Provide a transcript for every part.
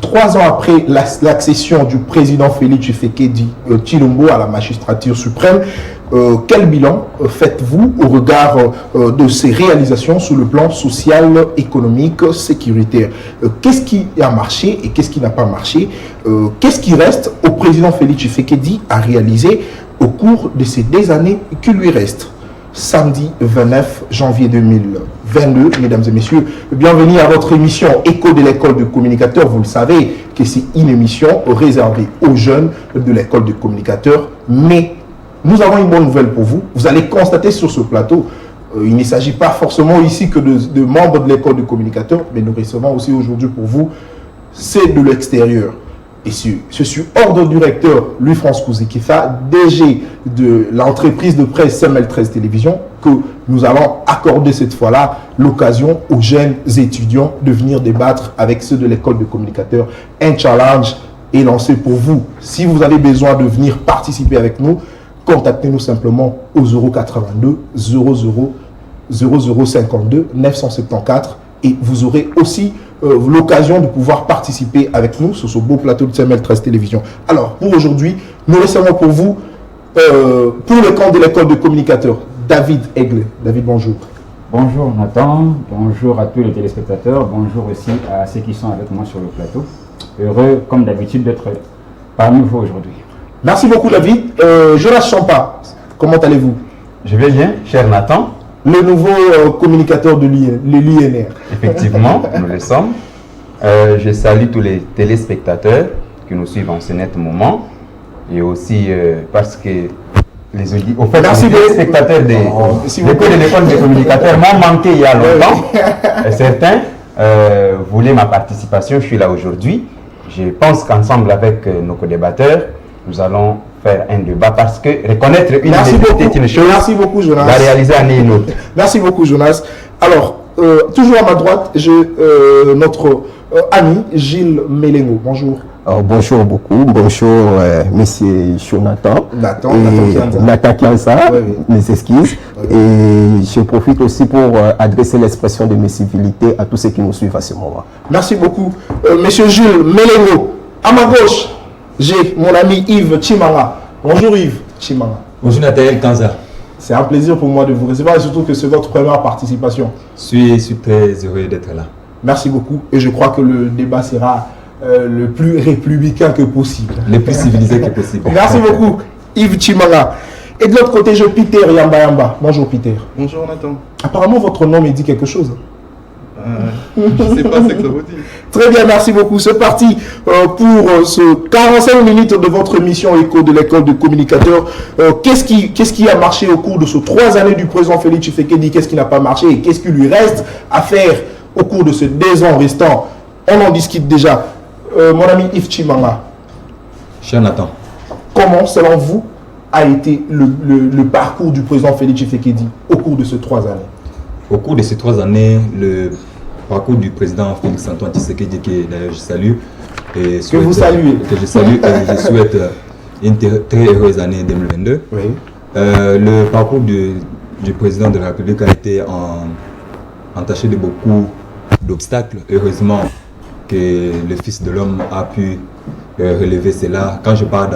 3 ans après l'accession du président Félix Tshisekedi Tshilombo à la magistrature suprême, quel bilan faites-vous au regard de ces réalisations sur le plan social, économique, sécuritaire? Qu'est-ce qui a marché et qu'est-ce qui n'a pas marché? Qu'est-ce qui reste au président Félix Tshisekedi à réaliser au cours de ces 2 années qui lui restent? Samedi 29 janvier 2022, mesdames et messieurs, bienvenue à votre émission Écho de l'école de communicateurs. Vous le savez que c'est une émission réservée aux jeunes de l'école de communicateurs, mais nous avons une bonne nouvelle pour vous. Vous allez constater sur ce plateau, il ne s'agit pas forcément ici que de membres de l'école de communicateurs, mais nous recevons aussi aujourd'hui pour vous, c'est de l'extérieur. Et je suis ordre du directeur Louis-France Kouzékifa, DG de l'entreprise de presse CML13 Télévision, que nous allons accorder cette fois-là l'occasion aux jeunes étudiants de venir débattre avec ceux de l'école de communicateurs. Un challenge est lancé pour vous. Si vous avez besoin de venir participer avec nous, contactez-nous simplement au 082 00 0052 974 et vous aurez aussi l'occasion de pouvoir participer avec nous sur ce beau plateau de CML13 Télévision. Alors, pour aujourd'hui, nous recevons pour vous, pour le camp de l'école de communicateurs, David Aigle. David, bonjour. Bonjour Nathan, bonjour à tous les téléspectateurs, bonjour aussi à ceux qui sont avec moi sur le plateau. Heureux, comme d'habitude, d'être parmi vous aujourd'hui. Merci beaucoup, David. Jonas Champa, comment allez-vous? Je vais bien, cher Nathan. Le nouveau communicateur de l'INR. Effectivement, nous le sommes. Je salue tous les téléspectateurs qui nous suivent en ce net moment. Et aussi parce que les auditeurs, au fait, les téléspectateurs de l'école des communicateurs m'ont manqué il y a longtemps. Et certains voulaient ma participation. Je suis là aujourd'hui. Je pense qu'ensemble avec nos co-débatteurs, nous allons faire un débat parce que reconnaître une identité est une chose. Merci beaucoup, Jonas. La réaliser en est une autre. Merci beaucoup, Jonas. Alors, toujours à ma droite, j'ai notre ami Gilles Mélengo. Bonjour. Bonjour beaucoup. Bonjour, monsieur Jonathan. Nathan Kianza, mes excuses. Et je profite aussi pour adresser l'expression de mes civilités à tous ceux qui nous suivent à ce moment. Merci beaucoup, monsieur Gilles Mélengo. À ma gauche, j'ai mon ami Yves Chimanga. Bonjour Yves Chimanga. Bonjour Nathalie Kanza. C'est un plaisir pour moi de vous recevoir et surtout que c'est votre première participation. Je suis très heureux d'être là. Merci beaucoup et je crois que le débat sera le plus républicain que possible. Le plus civilisé que possible. Merci beaucoup Yves Chimanga. Et de l'autre côté, j'ai Peter Yamba. Bonjour Peter. Bonjour Nathan. Apparemment votre nom me dit quelque chose. Je ne sais pas ce que ça veut dire. Très bien, merci beaucoup. C'est parti pour ce 45 minutes de votre émission Écho de l'école de communicateurs. Qu'est-ce qui a marché au cours de ces 3 années du président Félix Tshisekedi? Qu'est-ce qui n'a pas marché et qu'est-ce qui lui reste à faire au cours de ces 2 ans restants? On en discute déjà. Mon ami Yves Chimanga. Cher Nathan. Comment, selon vous, a été le parcours du président Félix Tshisekedi au cours de ces 3 années? Au cours de ces 3 années, le parcours du président Félix Antoine Tshisekedi, que d'ailleurs je salue. Et que vous saluez. Que je salue et je souhaite une très heureuse année 2022. Oui. Le parcours du président de la République a été entaché de beaucoup d'obstacles. Heureusement que le Fils de l'homme a pu relever cela. Quand je parle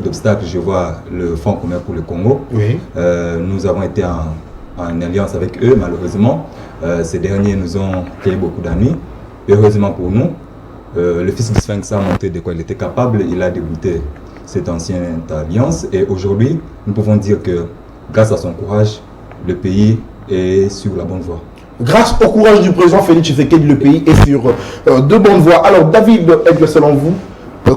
d'obstacles, je vois le Fonds commun pour le Congo. Oui. Nous avons été en alliance avec eux, malheureusement. Ces derniers nous ont créé beaucoup d'ennuis. Heureusement pour nous, le fils du Sphinx a montré de quoi il était capable. Il a débuté cette ancienne alliance. Et aujourd'hui, nous pouvons dire que grâce à son courage, le pays est sur la bonne voie. Grâce au courage du président Félix Tshisekedi, le pays est sur de bonnes voies. Alors, David Aigle, selon vous,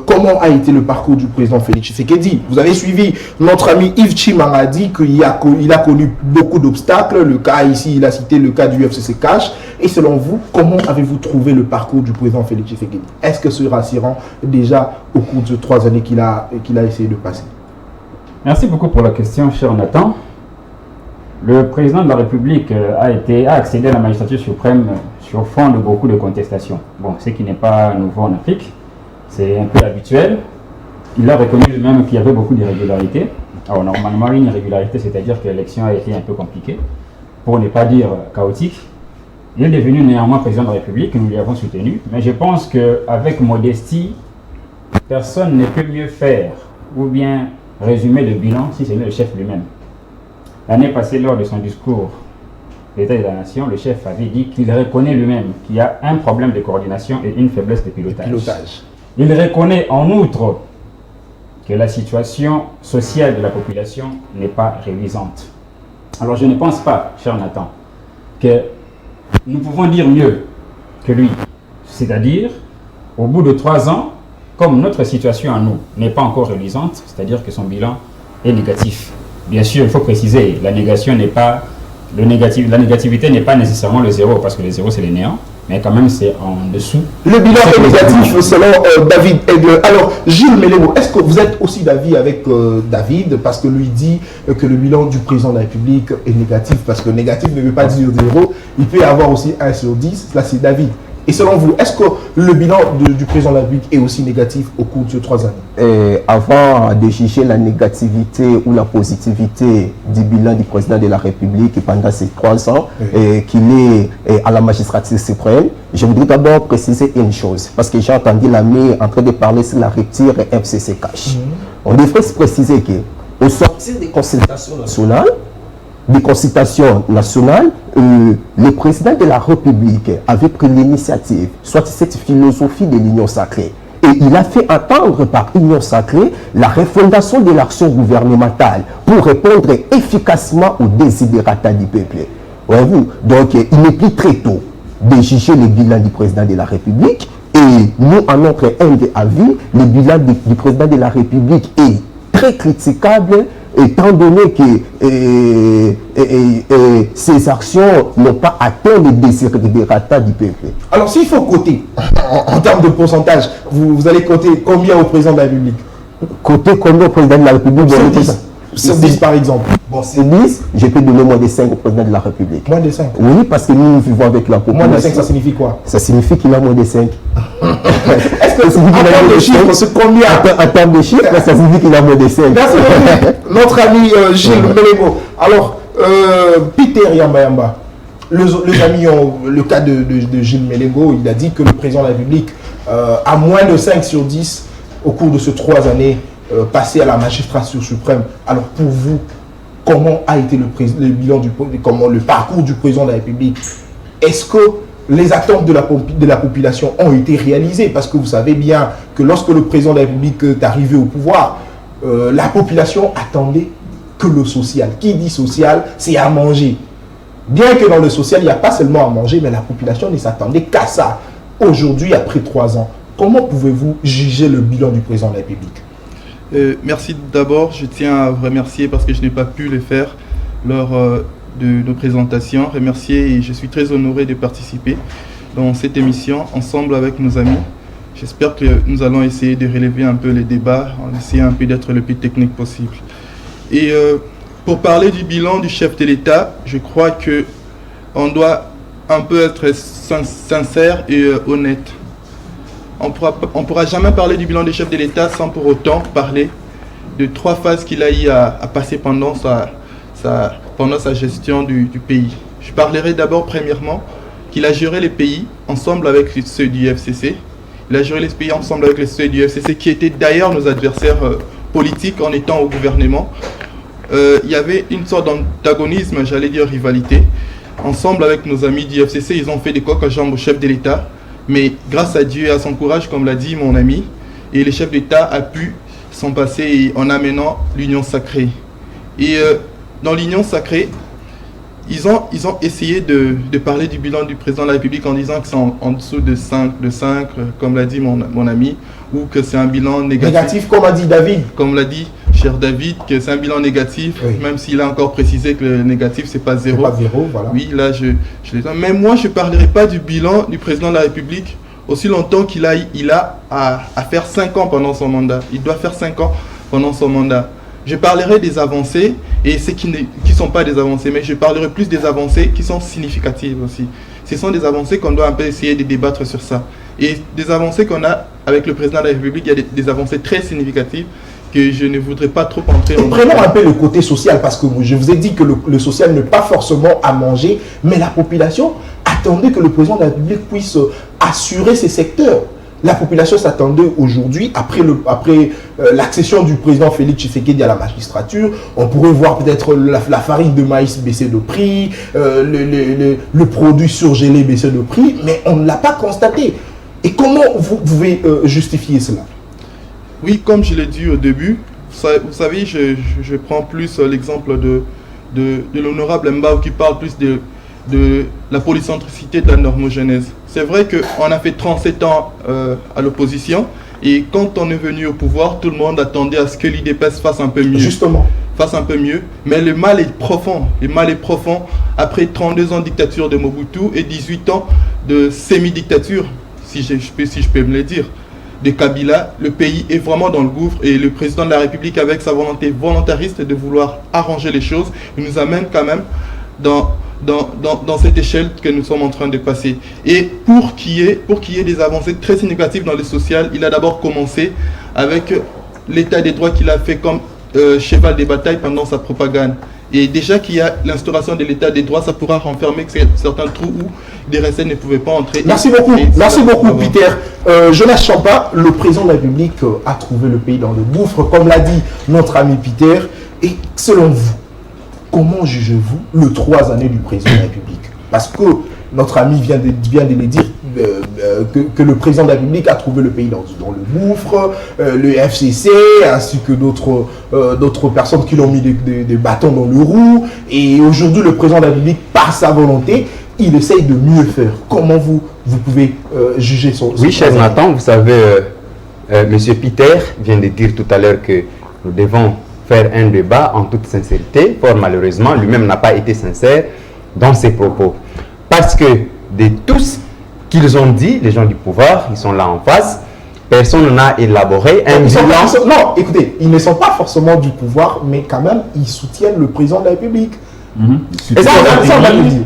comment a été le parcours du président Félix Tshisekedi? Vous avez suivi notre ami Yves Chimanga a dit qu'il a connu beaucoup d'obstacles. Le cas ici, il a cité le cas du FCC Cash. Et selon vous, comment avez-vous trouvé le parcours du président Félix Tshisekedi? Est-ce que c'est rassurant déjà au cours de 3 années qu'il a essayé de passer? Merci beaucoup pour la question, cher Nathan. Le président de la République a accédé à la magistrature suprême sur fond de beaucoup de contestations. Bon, ce qui n'est pas nouveau en Afrique. C'est un peu habituel. Il a reconnu lui-même qu'il y avait beaucoup d'irrégularités. Alors normalement, une irrégularité, c'est-à-dire que l'élection a été un peu compliquée, pour ne pas dire chaotique. Il est devenu néanmoins président de la République, nous l'avons soutenu, mais je pense qu'avec modestie, personne ne peut mieux faire ou bien résumer le bilan si ce n'est le chef lui-même. L'année passée, lors de son discours l'État de la Nation, le chef avait dit qu'il reconnaît lui-même qu'il y a un problème de coordination et une faiblesse de pilotage. Il reconnaît en outre que la situation sociale de la population n'est pas révisante. Alors je ne pense pas, cher Nathan, que nous pouvons dire mieux que lui. C'est-à-dire, au bout de 3 ans, comme notre situation à nous n'est pas encore révisante, c'est-à-dire que son bilan est négatif. Bien sûr, il faut préciser, la négativité n'est pas nécessairement le zéro, parce que le zéro c'est le néant, mais quand même c'est en dessous. Le bilan est négatif selon David Aigle. Alors, Gilles Mélégo, est-ce que vous êtes aussi d'avis avec David, parce que lui dit que le bilan du président de la République est négatif, parce que négatif ne veut pas dire zéro, il peut y avoir aussi 1 sur 10, là c'est David. Et selon vous, est-ce que le bilan du président de la République est aussi négatif au cours de ces 3 années? Avant de juger la négativité ou la positivité du bilan du président de la République pendant ces 3 ans, qu'il est à la magistrature suprême, je voudrais d'abord préciser une chose, parce que j'ai entendu l'ami en train de parler sur la rupture FCC Cash. On devrait se préciser qu'au sortir des consultations nationales, le président de la République avait pris l'initiative, soit cette philosophie de l'union sacrée. Et il a fait entendre par union sacrée la refondation de l'action gouvernementale pour répondre efficacement aux desiderata du peuple. Voyez-vous? Donc, il n'est plus très tôt de juger le bilan du président de la République. Et nous, en notre humble avis, le bilan du président de la République est très critiquable, étant donné que ces actions n'ont pas atteint les desiderata du peuple. Alors, s'il faut coter, en termes de pourcentage, vous allez coter combien au président de la République? Coter combien au président de la République? Sur 10 par exemple. Bon, c'est 10, je peux donner moins de 5 au président de la République. Moins de 5? Oui, parce que nous vivons avec la population. Moins de 5, ça signifie quoi? Ça signifie qu'il a moins de 5. Est-ce que en termes de chiffres, c'est combien? En termes de chiffres, ça signifie qu'il a moins de 5. Merci beaucoup. Notre ami Gilles Mélégo. Alors, Peter Yamba, le cas de Gilles Mélégo, il a dit que le président de la République a moins de 5 sur 10 au cours de ces 3 années passées à la magistrature suprême. Alors, pour vous, comment a été le bilan comment le parcours du président de la République? Est-ce que les attentes de la population ont été réalisées? Parce que vous savez bien que lorsque le président de la République est arrivé au pouvoir, la population attendait que le social. Qui dit social, c'est à manger. Bien que dans le social, il n'y a pas seulement à manger, mais la population ne s'attendait qu'à ça. Aujourd'hui, après 3 ans, comment pouvez-vous juger le bilan du président de la République? Merci d'abord. Je tiens à vous remercier parce que je n'ai pas pu le faire lors de nos présentations. Remercier, et je suis très honoré de participer dans cette émission ensemble avec nos amis. J'espère que nous allons essayer de relever un peu les débats, en essayant un peu d'être le plus technique possible. Et pour parler du bilan du chef de l'État, je crois qu'on doit un peu être sincère et honnête. On pourra jamais parler du bilan du chef de l'État sans pour autant parler de 3 phases qu'il a eu à passer pendant sa gestion du pays. Je parlerai d'abord premièrement qu'il a géré les pays ensemble avec ceux du FCC. Il a géré les pays ensemble avec ceux du FCC qui étaient d'ailleurs nos adversaires politiques en étant au gouvernement. Il y avait une sorte d'antagonisme, j'allais dire rivalité. Ensemble avec nos amis du FCC, ils ont fait des coques à jambes au chef de l'État. Mais grâce à Dieu et à son courage, comme l'a dit mon ami, et le chef d'État a pu s'en passer en amenant l'union sacrée. Et dans l'union sacrée, ils ont essayé de parler du bilan du président de la République en disant que c'est en dessous de 5, comme l'a dit mon ami, ou que c'est un bilan négatif. Négatif, comme a dit David. Comme l'a dit cher David, que c'est un bilan négatif, oui. Même s'il a encore précisé que le négatif, c'est pas 0. C'est pas 0, voilà. Oui, là, je l'ai dit. Mais moi, je ne parlerai pas du bilan du président de la République aussi longtemps qu'il a à faire 5 ans pendant son mandat. Il doit faire 5 ans pendant son mandat. Je parlerai des avancées et ceux qui ne sont pas des avancées, mais je parlerai plus des avancées qui sont significatives aussi. Ce sont des avancées qu'on doit un peu essayer de débattre sur ça. Et des avancées qu'on a avec le président de la République, il y a des avancées très significatives que je ne voudrais pas trop entrer en... Prenons un peu le côté social, parce que je vous ai dit que le social n'est pas forcément à manger, mais la population attendait que le président de la République puisse assurer ces secteurs. La population s'attendait aujourd'hui, après l'accession du président Félix Tshisekedi à la magistrature, on pourrait voir peut-être la farine de maïs baisser de prix, le produit surgelé baisser de prix, mais on ne l'a pas constaté. Et comment vous pouvez justifier cela? Oui, comme je l'ai dit au début, vous savez, je prends plus l'exemple de l'honorable Mbao qui parle plus de la polycentricité de la normogénèse. C'est vrai qu'on a fait 37 ans à l'opposition et quand on est venu au pouvoir, tout le monde attendait à ce que l'IDPS fasse un peu mieux. Justement. Fasse un peu mieux, mais le mal est profond. Le mal est profond après 32 ans de dictature de Mobutu et 18 ans de semi-dictature, si je peux me le dire, de Kabila. Le pays est vraiment dans le gouffre et le président de la République, avec sa volonté volontariste de vouloir arranger les choses, il nous amène quand même dans cette échelle que nous sommes en train de passer. Et pour qu'il y ait des avancées très significatives dans le social, il a d'abord commencé avec l'état des droits qu'il a fait comme cheval de bataille pendant sa propagande. Et déjà qu'il y a l'instauration de l'état des droits, ça pourra renfermer certains trous où des recettes ne pouvaient pas entrer. Merci beaucoup Peter. Jonas Champa, le président de la République a trouvé le pays dans le gouffre, comme l'a dit notre ami Peter. Et selon vous, comment jugez-vous les 3 années du président de la République? Parce que notre ami vient de le dire, que le président de la République a trouvé le pays dans le gouffre, le FCC, ainsi que d'autres personnes qui l'ont mis des bâtons dans le roue. Et aujourd'hui, le président de la République, par sa volonté, il essaye de mieux faire. Comment vous pouvez juger son... Oui, cher Nathan, vous savez, M. Peter vient de dire tout à l'heure que nous devons faire un débat en toute sincérité. Fort malheureusement, lui-même n'a pas été sincère dans ses propos. Parce que de tous qu'ils ont dit, les gens du pouvoir, ils sont là en face, personne n'a élaboré un bilan. Non, écoutez, ils ne sont pas forcément du pouvoir, mais quand même, ils soutiennent le président de la République.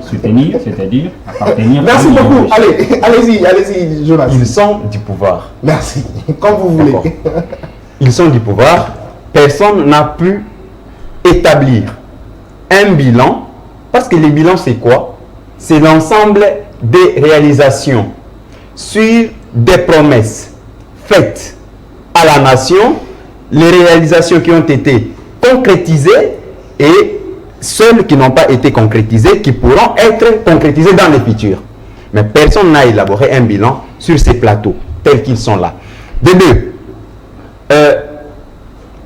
Soutenir, c'est-à-dire appartenir. Merci beaucoup. Allez-y, Jonas. Ils sont du pouvoir. Merci. Comme vous voulez. Ils sont du pouvoir. Personne n'a pu établir un bilan, parce que le bilan, c'est quoi? C'est l'ensemble des réalisations sur des promesses faites à la nation, les réalisations qui ont été concrétisées et celles qui n'ont pas été concrétisées, qui pourront être concrétisées dans le futur. Mais personne n'a élaboré un bilan sur ces plateaux, tels qu'ils sont là. De deux,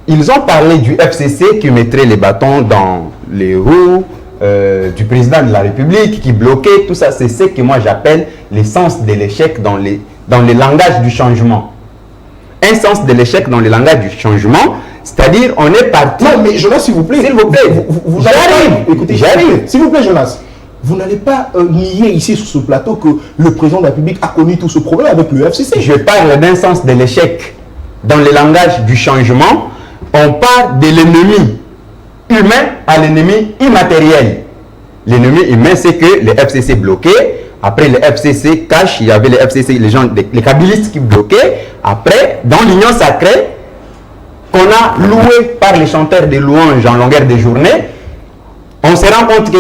ils ont parlé du FCC qui mettrait les bâtons dans les roues, du président de la République qui bloquait, tout ça, c'est ce que moi j'appelle l'essence de l'échec dans le langage du changement. Un sens de l'échec dans le langage du changement, c'est-à-dire on est parti... Non, mais Jonas, s'il vous plaît. S'il vous plaît. J'arrive. Écoutez, j'arrive. S'il vous plaît, Jonas. Vous n'allez pas nier ici sur ce plateau que le président de la République a connu tout ce problème avec le FCC. Je parle d'un sens de l'échec dans le langage du changement. On parle de l'ennemi humain à l'ennemi immatériel. L'ennemi humain, c'est que le FCC bloquait. Après, le FCC cache. Il y avait le FCC, les kabylistes qui bloquaient. Après, dans l'union sacrée, qu'on a loué par les chanteurs de louanges en longueur de journée, on se rend compte que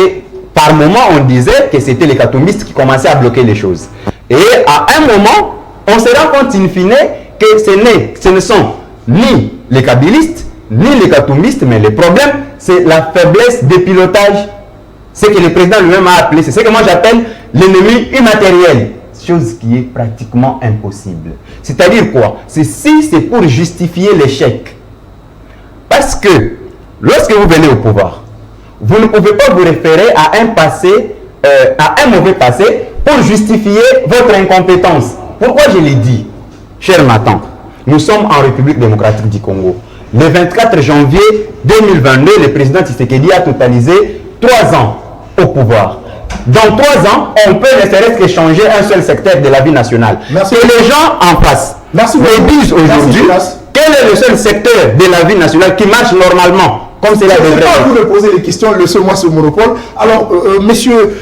par moment, on disait que c'était les katombistes qui commençaient à bloquer les choses. Et à un moment, on se rend compte, in fine, que ce ne sont ni les kabylistes, ni les katombistes, mais le problème, c'est la faiblesse de pilotage. C'est que le président lui-même a appelé, c'est ce que moi j'appelle l'ennemi immatériel. Chose qui est pratiquement impossible. C'est-à-dire quoi? C'est pour justifier l'échec. Parce que lorsque vous venez au pouvoir, vous ne pouvez pas vous référer à un passé, à un mauvais passé pour justifier votre incompétence. Pourquoi je l'ai dit, cher Nathan? Nous sommes en République démocratique du Congo. Le 24 janvier 2022, le président Tshisekedi a totalisé 3 ans au pouvoir. Dans 3 ans, on peut ne serait-ce que changer un seul secteur de la vie nationale. Merci. Et les gens en face me disent aujourd'hui quel est le seul secteur de la vie nationale qui marche normalement, comme cela devrait être. Je ne vais pas vous poser les questions, laissez-moi ce monopole. Alors, monsieur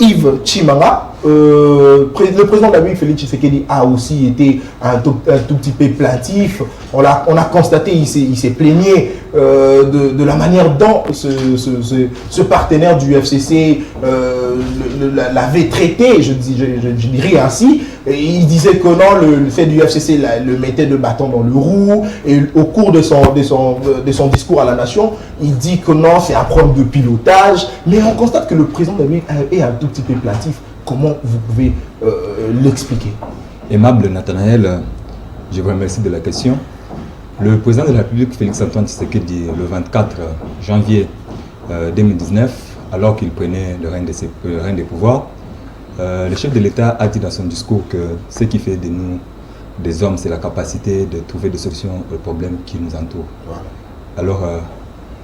Yves Tchimanga, le président de la République, Félix Tshisekedi, a aussi été un tout petit peu plaintif. On a constaté, il s'est plaigné de la manière dont ce partenaire du FCC l'avait traité, je dirais ainsi. Et il disait que non, le fait du FCC le mettait de bâton dans le roue. Et au cours de son discours à la nation, il dit que non, c'est un problème de pilotage. Mais on constate que le président de la République est un tout petit peu plaintif. Comment vous pouvez l'expliquer? Aimable Nathanaël, je vous remercie de la question. Le président de la République, Félix-Antoine Tshisekedi, le 24 janvier 2019, alors qu'il prenait le règne des pouvoirs, le chef de l'État a dit dans son discours que ce qui fait de nous des hommes, c'est la capacité de trouver des solutions aux problèmes qui nous entourent. Voilà. Alors,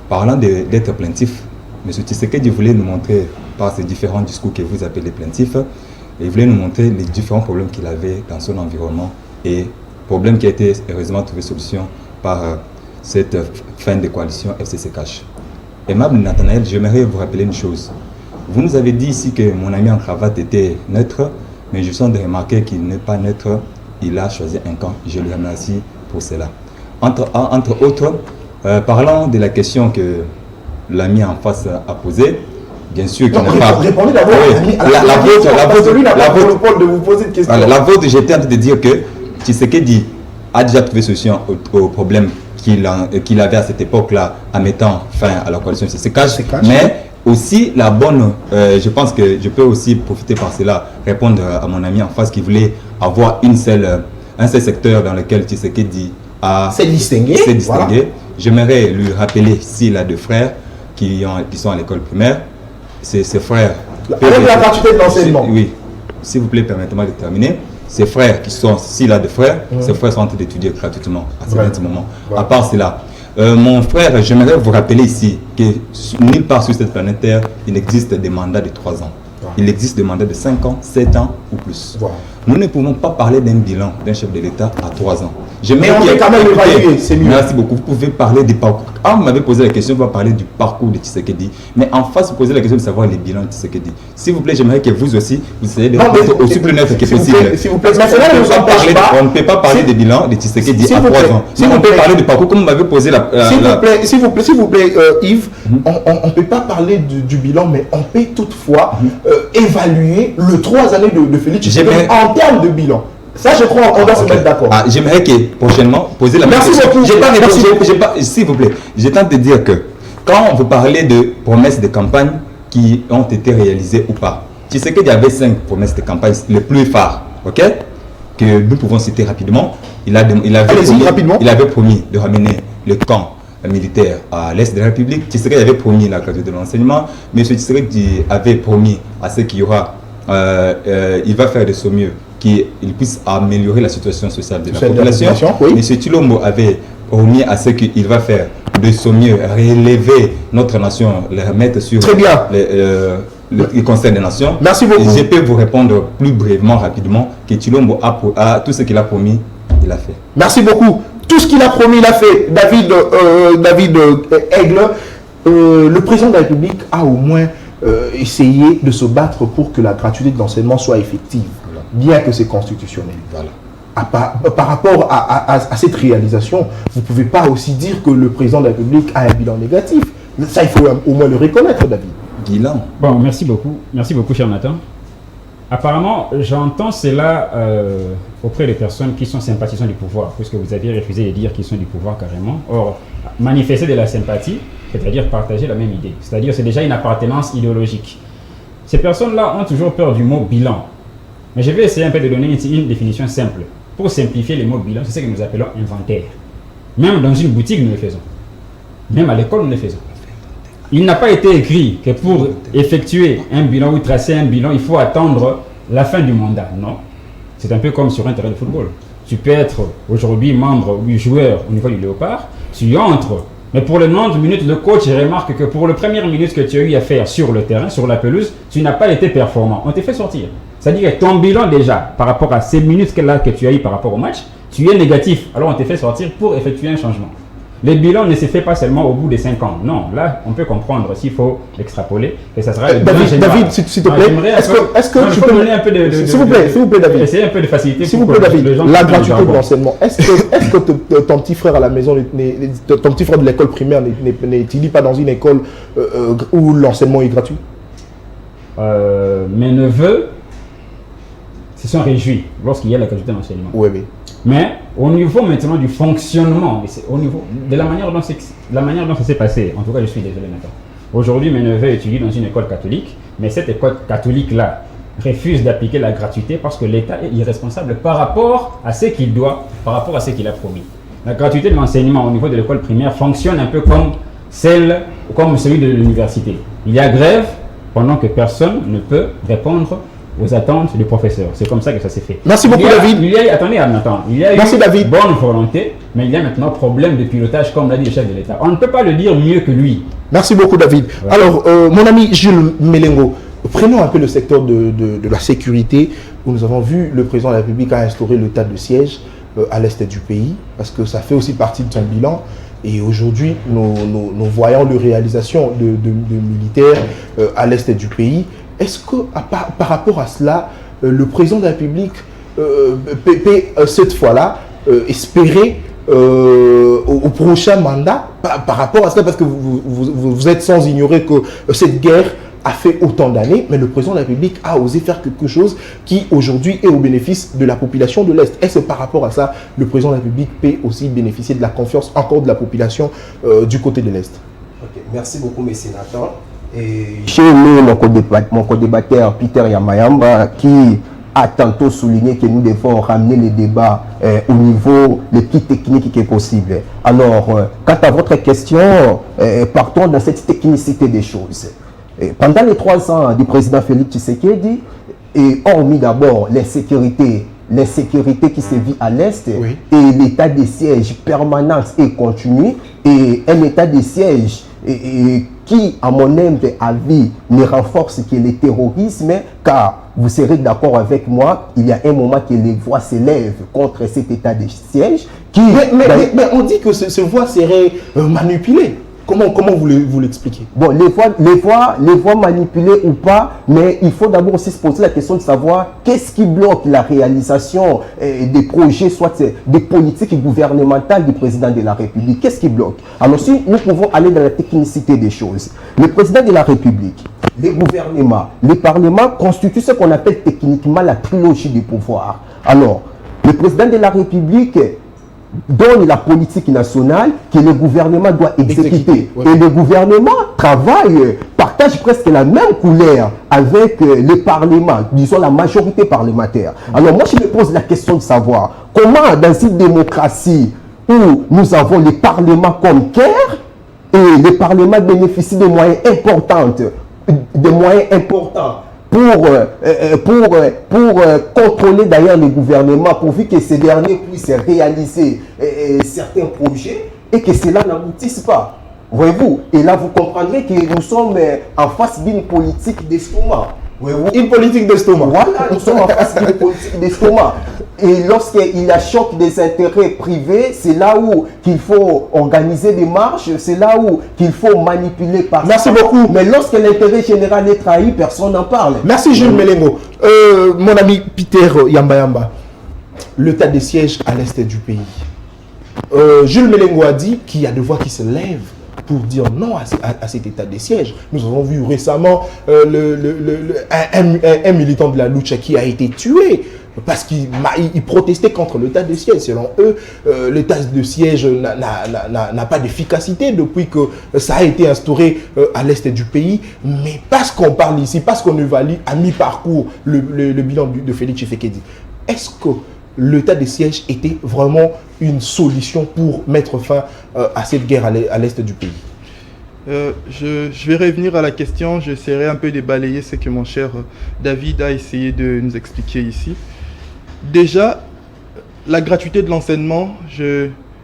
parlant d'être plaintif, M. Tshisekedi voulait nous montrer, par ces différents discours que vous appelez plaintifs, il voulait nous montrer les différents problèmes qu'il avait dans son environnement et problèmes qui a été heureusement trouvé solution par cette fin de coalition FCC-Cash. Aimable Nathanaël, j'aimerais vous rappeler une chose. Vous nous avez dit ici que mon ami en cravate était neutre, mais je sens de remarquer qu'il n'est pas neutre, il a choisi un camp. Je le remercie pour cela. Entre autres, parlant de la question que l'ami en face a posée, bien sûr qu'il n'est pas... Répondez d'abord de vous poser une question. La vôtre, j'étais en train de dire que Tshisekedi a déjà trouvé solution au problème qu'il avait à cette époque-là en mettant fin à la coalition FCC-Cash, mais aussi la bonne, je pense que je peux aussi profiter par cela, répondre à mon ami en face qui voulait avoir un seul secteur dans lequel Tshisekedi s'est distingué. Voilà. J'aimerais lui rappeler s'il a deux frères qui sont à l'école primaire. Ces frères... Avec la gratuité de l'enseignement. Oui, s'il vous plaît, permettez-moi de terminer. Ces frères qui sont, s'il a des frères, ces frères sont en train d'étudier gratuitement à ce moment. À part cela, mon frère, j'aimerais vous rappeler ici que nulle part sur cette planète Terre, il existe des mandats de 3 ans. Il existe des mandats de 5 ans, 7 ans ou plus. Nous ne pouvons pas parler d'un bilan d'un chef de l'État à 3 ans. Mais on peut quand même évaluer, c'est mieux. Merci beaucoup. Vous pouvez parler du parcours. Quand vous m'avez posé la question, vous parler du parcours de Tshisekedi. Mais en face, vous posez la question de savoir les bilans de Tshisekedi. S'il vous plaît, j'aimerais que vous aussi, vous essayez de être aussi plus neutre que possible. S'il vous plaît, on ne peut pas parler des bilans de Tshisekedi à 3 ans. Si on peut parler du parcours, comme vous m'avez posé la... S'il vous plaît, Yves, on ne peut pas parler du bilan, mais on peut toutefois évaluer les 3 années de Félix Tshisekedi en termes de bilan. Ça, je crois, on doit se mettre d'accord. J'aimerais que prochainement, poser la même question. S'il vous plaît, j'ai tenté de dire que quand vous parlez de promesses de campagne qui ont été réalisées ou pas, tu sais qu'il y avait 5 promesses de campagne les plus phares, ok, que nous pouvons citer rapidement. Il avait promis de ramener le camp militaire à l'est de la République. Tshisekedi avait promis la gratuité de l'enseignement. M. Tshisekedi avait promis à ce qu'il y aura, il va faire de son mieux qu'il puisse améliorer la situation sociale de la population. M. Tshilombo avait promis à ce qu'il va faire de son mieux, relever notre nation, les remettre sur le Conseil des Nations. Merci beaucoup. Et je peux vous répondre plus brièvement, rapidement, que Tshilombo a tout ce qu'il a promis, il a fait. Merci beaucoup. Tout ce qu'il a promis, il a fait. David Aigle, le président de la République a au moins essayé de se battre pour que la gratuité de l'enseignement soit effective. Bien que c'est constitutionnel. Voilà. Par rapport à cette réalisation, vous ne pouvez pas aussi dire que le président de la République a un bilan négatif. Ça, il faut au moins le reconnaître, David. Bilan. Bon, merci beaucoup. Merci beaucoup, cher Nathan. Apparemment, j'entends cela auprès des personnes qui sont sympathisants du pouvoir, puisque vous aviez refusé de dire qu'ils sont du pouvoir carrément. Or, manifester de la sympathie, c'est-à-dire partager la même idée. C'est-à-dire c'est déjà une appartenance idéologique. Ces personnes-là ont toujours peur du mot bilan. Mais je vais essayer un peu de donner une définition simple. Pour simplifier les mots bilan, c'est ce que nous appelons inventaire. Même dans une boutique, nous le faisons. Même à l'école, nous le faisons. Il n'a pas été écrit que pour effectuer un bilan ou tracer un bilan, il faut attendre la fin du mandat. Non. C'est un peu comme sur un terrain de football. Tu peux être aujourd'hui membre ou joueur au niveau du Léopard. Tu entres. Mais pour les 90 minutes, le coach remarque que pour les premières minutes que tu as eu à faire sur le terrain, sur la pelouse, tu n'as pas été performant. On t'a fait sortir. C'est-à-dire que ton bilan déjà, par rapport à ces minutes que tu as eu par rapport au match, tu es négatif. Alors on t'a fait sortir pour effectuer un changement. le bilan ne se fait pas seulement au bout de 5 ans. Non, là, on peut comprendre s'il faut extrapoler que ça sera le bilan général. David, s'il te plaît, est-ce que tu peux donner un peu de s'il vous plaît, David. Essayer un peu de facilité. S'il vous plaît, David, la gratuité de l'enseignement. Est-ce que ton petit frère à la maison, ton petit frère de l'école primaire n'est-il pas dans une école où l'enseignement est gratuit? Mes neveux se sont réjouis lorsqu'il y a la gratuité de l'enseignement. Oui, oui. Mais au niveau maintenant du fonctionnement, au niveau de la manière dont ça s'est passé, en tout cas je suis désolé maintenant. Aujourd'hui, mes neveux étudient dans une école catholique, mais cette école catholique-là refuse d'appliquer la gratuité parce que l'État est irresponsable par rapport à ce qu'il doit, par rapport à ce qu'il a promis. La gratuité de l'enseignement au niveau de l'école primaire fonctionne un peu comme celui de l'université. Il y a grève pendant que personne ne peut répondre aux attentes du professeur. C'est comme ça que ça s'est fait. Merci beaucoup, David. Il y a Merci, David. Bonne volonté, mais il y a maintenant problème de pilotage, comme l'a dit le chef de l'État. On ne peut pas le dire mieux que lui. Merci beaucoup, David. Ouais. Alors, mon ami Jules Melengo, prenons un peu le secteur de la sécurité, où nous avons vu le président de la République a instauré l'état de siège à l'est du pays, parce que ça fait aussi partie de son bilan. Et aujourd'hui, nous voyons les réalisations de militaires à l'est du pays. Est-ce que, par rapport à cela, le président de la République peut cette fois-là espérer au prochain mandat par rapport à cela? Parce que vous êtes sans ignorer que cette guerre a fait autant d'années, mais le président de la République a osé faire quelque chose qui aujourd'hui est au bénéfice de la population de l'Est. Est-ce que par rapport à ça, le président de la République peut aussi bénéficier de la confiance encore de la population du côté de l'Est? Okay. Merci beaucoup, M. Nathan. J'ai aimé mon co-débatteur Peter Yamayamba qui a tantôt souligné que nous devons ramener les débats au niveau le plus technique qui est possible. Alors, quant à votre question, partons dans cette technicité des choses. Pendant les 3 ans du président Félix Tshisekedi, et hormis d'abord l'insécurité qui se vit à l'Est, oui, et l'état de siège permanent et continu, et un état de siège qui, à mon humble avis, ne renforce que le terrorisme, car vous serez d'accord avec moi, il y a un moment que les voix s'élèvent contre cet état de siège. Mais on dit que ces voix seraient manipulées. Comment vous l'expliquez? Bon, les voix manipulées ou pas, mais il faut d'abord aussi se poser la question de savoir qu'est-ce qui bloque la réalisation des projets, soit des politiques gouvernementales du président de la République. Qu'est-ce qui bloque? Alors si nous pouvons aller dans la technicité des choses, le président de la République, les gouvernements, les parlements constituent ce qu'on appelle techniquement la trilogie du pouvoir. Alors, le président de la République donne la politique nationale que le gouvernement doit exécuter. Ouais. Et le gouvernement travaille, partage presque la même couleur avec le Parlement, disons la majorité parlementaire. Alors moi je me pose la question de savoir comment dans une démocratie où nous avons le Parlement comme cœur et le Parlement bénéficie de moyens importants, pour contrôler d'ailleurs le gouvernement, pourvu que ces derniers puissent réaliser certains projets et que cela n'aboutisse pas. Voyez-vous? Et là, vous comprendrez que nous sommes en face d'une politique d'estomac. Une politique d'estomac. Voilà, nous sommes en face d'une politique d'estomac. Et lorsqu'il y a choc des intérêts privés, c'est là où il faut organiser des marches, c'est là où il faut manipuler par. Merci beaucoup. Mais lorsque l'intérêt général est trahi, personne n'en parle. Merci Jules Melengo. Mon ami Peter Yamayamba, l'état de siège à l'est du pays. Jules Melengo a dit qu'il y a des voix qui se lèvent pour dire non à cet état de siège. Nous avons vu récemment un militant de la lucha qui a été tué parce qu'il protestait contre l'état de siège. Selon eux, l'état de siège n'a pas d'efficacité depuis que ça a été instauré à l'est du pays. Mais parce qu'on parle ici, parce qu'on évalue à mi-parcours le bilan de Félix Tshisekedi, est-ce que l'état de siège était vraiment une solution pour mettre fin à cette guerre à l'est du pays? Je vais revenir à la question, j'essaierai un peu de balayer ce que mon cher David a essayé de nous expliquer ici. Déjà, la gratuité de l'enseignement,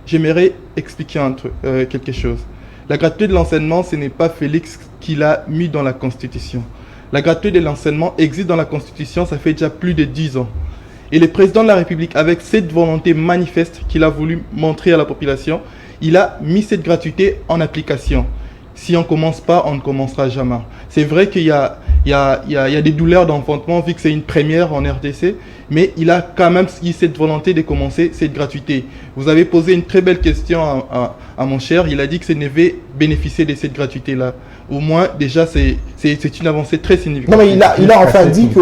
j'aimerais expliquer quelque chose. La gratuité de l'enseignement, ce n'est pas Félix qui l'a mis dans la Constitution. La gratuité de l'enseignement existe dans la Constitution, ça fait déjà plus de 10 ans. Et le président de la République, avec cette volonté manifeste qu'il a voulu montrer à la population, il a mis cette gratuité en application. Si on ne commence pas, on ne commencera jamais. C'est vrai qu'il y a des douleurs d'enfantement vu que c'est une première en RDC, mais il a quand même eu cette volonté de commencer cette gratuité. Vous avez posé une très belle question à mon cher. Il a dit que c'est devait bénéficier de cette gratuité-là. Au moins, déjà, c'est une avancée très significative. Non, mais il a enfin dit que...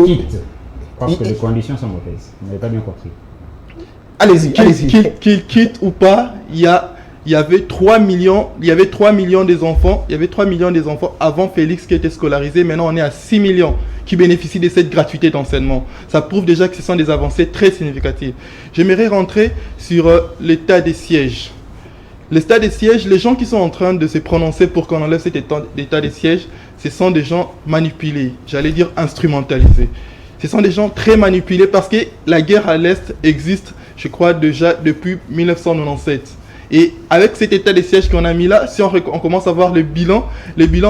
Parce que les conditions sont mauvaises. Vous n'avez pas bien compris. Allez-y. Qu'il quitte ou pas, il y avait 3 millions des enfants, avant Félix qui étaient scolarisés. Maintenant, on est à 6 millions qui bénéficient de cette gratuité d'enseignement. Ça prouve déjà que ce sont des avancées très significatives. J'aimerais rentrer sur l'état des sièges. L'état des sièges, les gens qui sont en train de se prononcer pour qu'on enlève cet état des sièges, ce sont des gens manipulés, j'allais dire instrumentalisés. Ce sont des gens très manipulés parce que la guerre à l'Est existe, je crois, déjà depuis 1997. Et avec cet état des sièges qu'on a mis là, si on commence à voir le bilan,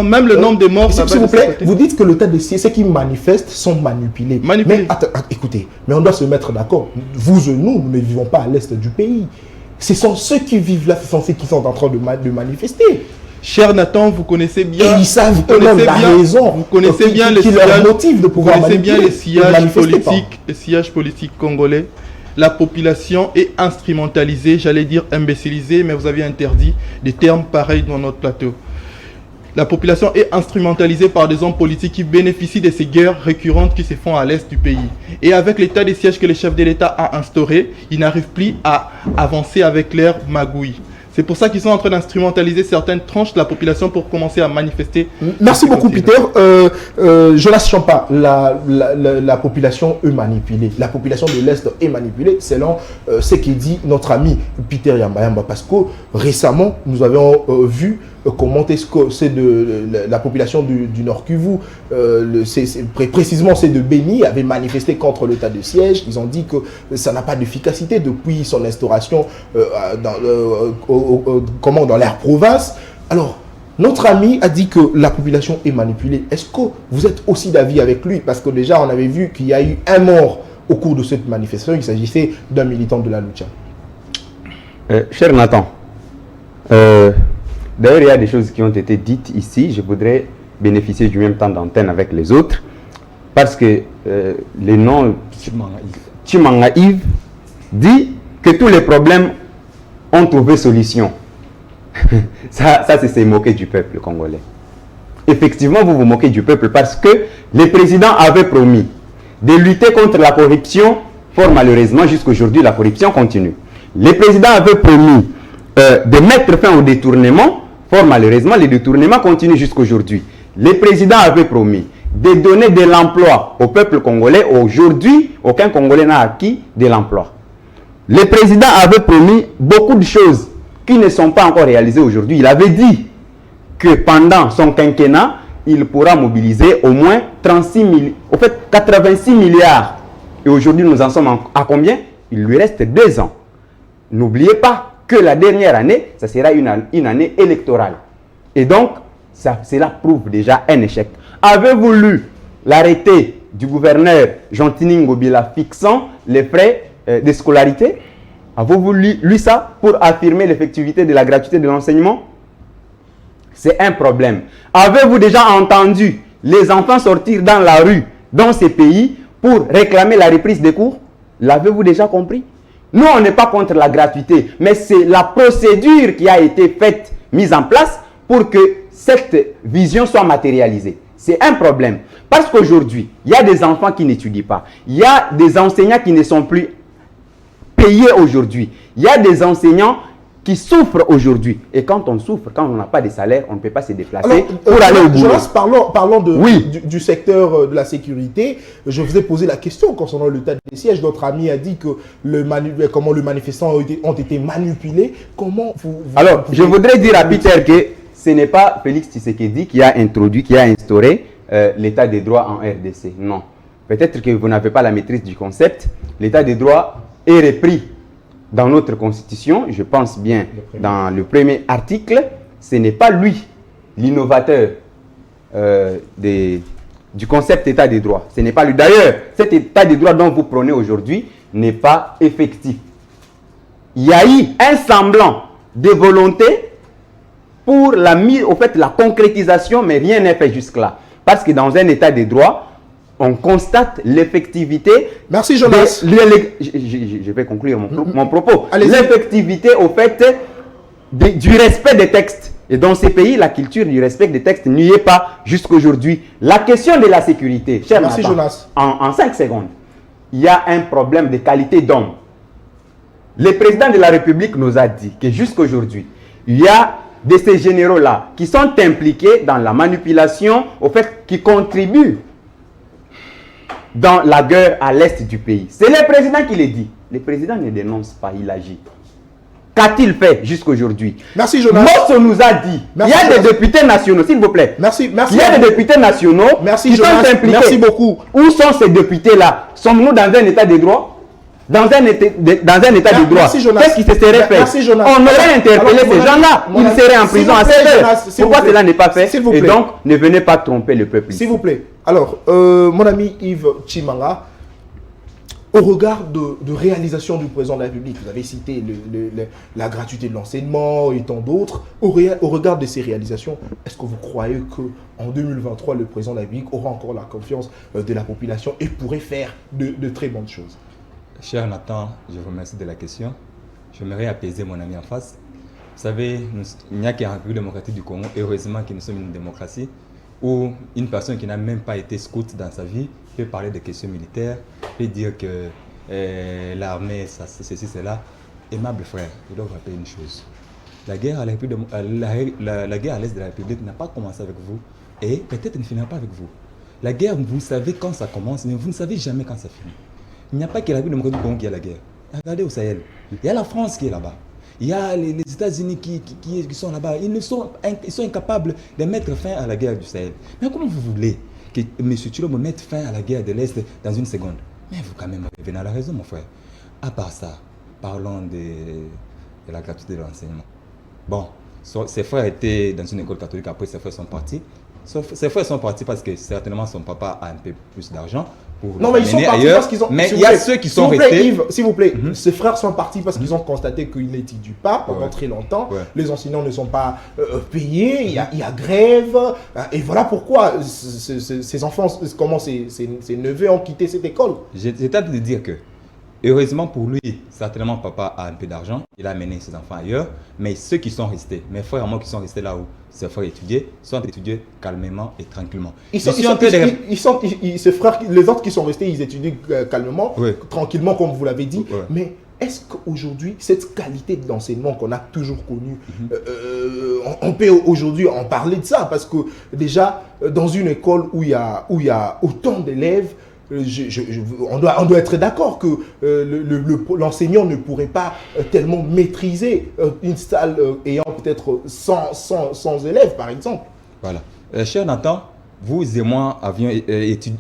même le nombre de morts... S'il vous plaît, vous dites que l'état des sièges, ceux qui manifestent sont manipulés. Mais écoutez, mais on doit se mettre d'accord. Vous et nous ne vivons pas à l'Est du pays. Ce sont ceux qui vivent là, ce sont ceux qui sont en train de manifester. Cher Nathan, vous connaissez bien... Et ils savent eux-mêmes la raison. Vous connaissez bien les sillages politiques congolais. La population est instrumentalisée, j'allais dire imbécilisée, mais vous avez interdit des termes pareils dans notre plateau. La population est instrumentalisée par des hommes politiques qui bénéficient de ces guerres récurrentes qui se font à l'est du pays. Et avec l'état des sièges que le chef de l'État a instauré, ils n'arrivent plus à avancer avec leur magouille. C'est pour ça qu'ils sont en train d'instrumentaliser certaines tranches de la population pour commencer à manifester. Merci beaucoup, Peter. Jonas Champa, la population est manipulée. La population de l'Est est manipulée selon ce qu'il dit notre ami Peter Yamba. Parce que récemment, nous avons vu comment est-ce que c'est de la population du Nord Kivu, précisément c'est de Béni, avait manifesté contre l'état de siège. Ils ont dit que ça n'a pas d'efficacité depuis son instauration dans leur province. Alors, notre ami a dit que la population est manipulée. Est-ce que vous êtes aussi d'avis avec lui? Parce que déjà, on avait vu qu'il y a eu un mort au cours de cette manifestation. Il s'agissait d'un militant de la Lucha. Cher Nathan, d'ailleurs, il y a des choses qui ont été dites ici. Je voudrais bénéficier du même temps d'antenne avec les autres. Parce que les noms Chimanga Yves dit que tous les problèmes ont trouvé solution. ça c'est se moquer du peuple congolais. Effectivement, vous vous moquez du peuple parce que les présidents avaient promis de lutter contre la corruption. Fort malheureusement, jusqu'à aujourd'hui, la corruption continue. Les présidents avaient promis de mettre fin au détournement. Fort malheureusement, les détournements continuent jusqu'à aujourd'hui. Les présidents avaient promis de donner de l'emploi au peuple congolais. Aujourd'hui, aucun Congolais n'a acquis de l'emploi. Les présidents avaient promis beaucoup de choses qui ne sont pas encore réalisées aujourd'hui. Il avait dit que pendant son quinquennat, il pourra mobiliser au moins 86 milliards. Et aujourd'hui, nous en sommes à combien? Il lui reste 2 ans. N'oubliez pas que la dernière année, ça sera une année électorale. Et donc, cela prouve déjà un échec. Avez-vous lu l'arrêté du gouverneur Jean-Tini Ngobila fixant les frais de scolarité? Avez-vous lu ça pour affirmer l'effectivité de la gratuité de l'enseignement? C'est un problème. Avez-vous déjà entendu les enfants sortir dans la rue, dans ces pays, pour réclamer la reprise des cours? L'avez-vous déjà compris? Nous, on n'est pas contre la gratuité, mais c'est la procédure qui a été faite, mise en place, pour que cette vision soit matérialisée. C'est un problème. Parce qu'aujourd'hui, il y a des enfants qui n'étudient pas. Il y a des enseignants qui ne sont plus payés aujourd'hui. Il y a des enseignants qui souffrent aujourd'hui. Et quand on souffre, quand on n'a pas de salaire, on ne peut pas se déplacer pour aller au boulot. Parlons du secteur de la sécurité. Je vous ai posé la question concernant l'état des sièges. Notre ami a dit que comment les manifestants ont été manipulés. Comment Alors, je voudrais dire à Peter que ce n'est pas Félix Tshisekedi qui a instauré l'état des droits en RDC. Non. Peut-être que vous n'avez pas la maîtrise du concept. L'état des droits est repris dans notre constitution, je pense bien dans le premier article. Ce n'est pas lui l'innovateur du concept état des droits. Ce n'est pas lui. D'ailleurs, cet état des droits dont vous prenez aujourd'hui n'est pas effectif. Il y a eu un semblant de volonté pour la mise, au fait, la concrétisation, mais rien n'est fait jusque-là. Parce que dans un état de droit, on constate l'effectivité. Merci Jonas. Je vais conclure mon propos. L'effectivité, au fait, du respect des textes. Et dans ces pays, la culture du respect des textes n'y est pas jusqu'aujourd'hui. La question de la sécurité, cher Merci Nathan, Jonas. En 5 secondes, il y a un problème de qualité d'homme. Le président de la République nous a dit que jusqu'aujourd'hui, il y a de ces généraux-là qui sont impliqués dans la manipulation, au fait, qui contribuent dans la guerre à l'est du pays. C'est le président qui le dit. Le président ne dénonce pas, il agit. Qu'a-t-il fait jusqu'aujourd'hui? Merci Jonas. Mosso nous a dit, merci, il y a des députés nationaux, s'il vous plaît. Merci. Il y a des députés nationaux merci, qui Jonas. sont impliqués. Merci beaucoup. Où sont ces députés-là? Sommes-nous dans un état de droit? Dans un état de droit. Qu'est-ce qui se serait fait? On aurait interpellé ces gens-là. Ils seraient en prison à 7 heures. Pourquoi cela n'est pas fait? Et donc, ne venez pas tromper le peuple. S'il vous plaît. Alors, mon ami Yves Chimanga, au regard de réalisation du président de la République, vous avez cité la gratuité de l'enseignement et tant d'autres, au regard de ces réalisations, est-ce que vous croyez qu'en 2023, le président de la République aura encore la confiance de la population et pourrait faire de très bonnes choses? Cher Nathan, je vous remercie de la question. J'aimerais apaiser mon ami en face. Vous savez, il n'y a qu'en République démocratique du Congo, heureusement que nous sommes une démocratie, où une personne qui n'a même pas été scout dans sa vie peut parler de questions militaires, peut dire que l'armée, ceci, cela. Aimable frère, je dois vous rappeler une chose. La guerre à l'est de la République n'a pas commencé avec vous et peut-être ne finira pas avec vous. La guerre, vous savez quand ça commence, mais vous ne savez jamais quand ça finit. Il n'y a pas que la République démocratique du Congo qui a la guerre. Regardez au Sahel. Il y a la France qui est là-bas. Il y a les États-Unis qui sont là-bas. Ils sont incapables de mettre fin à la guerre du Sahel. Mais comment vous voulez que M. Tshilombo mette fin à la guerre de l'Est dans une seconde? Mais vous quand même revenez à la raison, mon frère. À part ça, parlons de la gratuité de l'enseignement. Bon, ses frères étaient dans une école catholique, après ses frères sont partis. Ses frères sont partis parce que certainement son papa a un peu plus d'argent. Non, mais ils sont partis parce qu'ils ont... Mais il y a ceux qui sont restés... Yves, s'il vous plaît, ses frères sont partis parce qu'ils ont constaté qu'ils n'étudient pas pendant très longtemps. Les enseignants ne sont pas payés, il y a grève. Et voilà pourquoi ces enfants, comment ces neveux ont quitté cette école. J'ai tenté de dire que, heureusement pour lui, certainement papa a un peu d'argent, il a amené ses enfants ailleurs, mais ceux qui sont restés, mes frères et moi qui sont restés là où ses frères étudiaient, sont étudiés calmement et tranquillement. Ces frères, les autres qui sont restés, ils étudient calmement, tranquillement comme vous l'avez dit, mais est-ce qu'aujourd'hui, cette qualité d'enseignement qu'on a toujours connue, on peut aujourd'hui en parler de ça? Parce que déjà, dans une école où il y a autant d'élèves, on doit être d'accord que l'enseignant ne pourrait pas tellement maîtriser une salle ayant peut-être 100 élèves, par exemple. Voilà. Cher Nathan, vous et moi,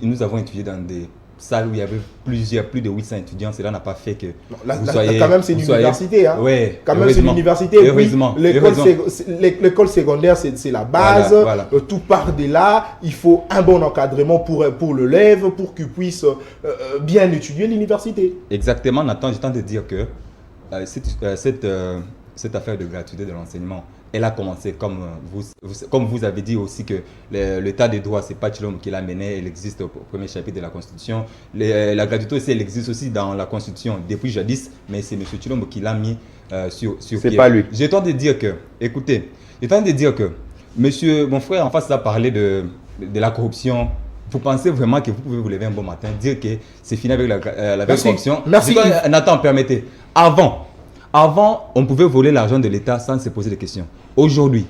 nous avons étudié dans des salles où il y avait plus de 800 étudiants. Cela n'a pas fait que quand même, c'est une université. Hein. Oui, quand même, c'est une université. L'école secondaire, c'est la base. Voilà. Tout part de là. Il faut un bon encadrement pour l'élève, pour qu'il puisse bien étudier l'université. Exactement, Nathan. Je tente de dire que cette affaire de gratuité de l'enseignement, elle a commencé, comme vous avez dit aussi, que l'état de droit, ce n'est pas Tshilombo qui l'a mené, elle existe au premier chapitre de la Constitution. La gratuité aussi, elle existe aussi dans la Constitution depuis jadis, mais c'est M. Tshilombo qui l'a mis sur pied. C'est pas lui. Je tente de dire que, écoutez, mon frère en face a parlé de la corruption. Vous pensez vraiment que vous pouvez vous lever un bon matin, dire que c'est fini avec la corruption? Merci. Nathan, permettez. Avant, on pouvait voler l'argent de l'État sans se poser de questions. Aujourd'hui,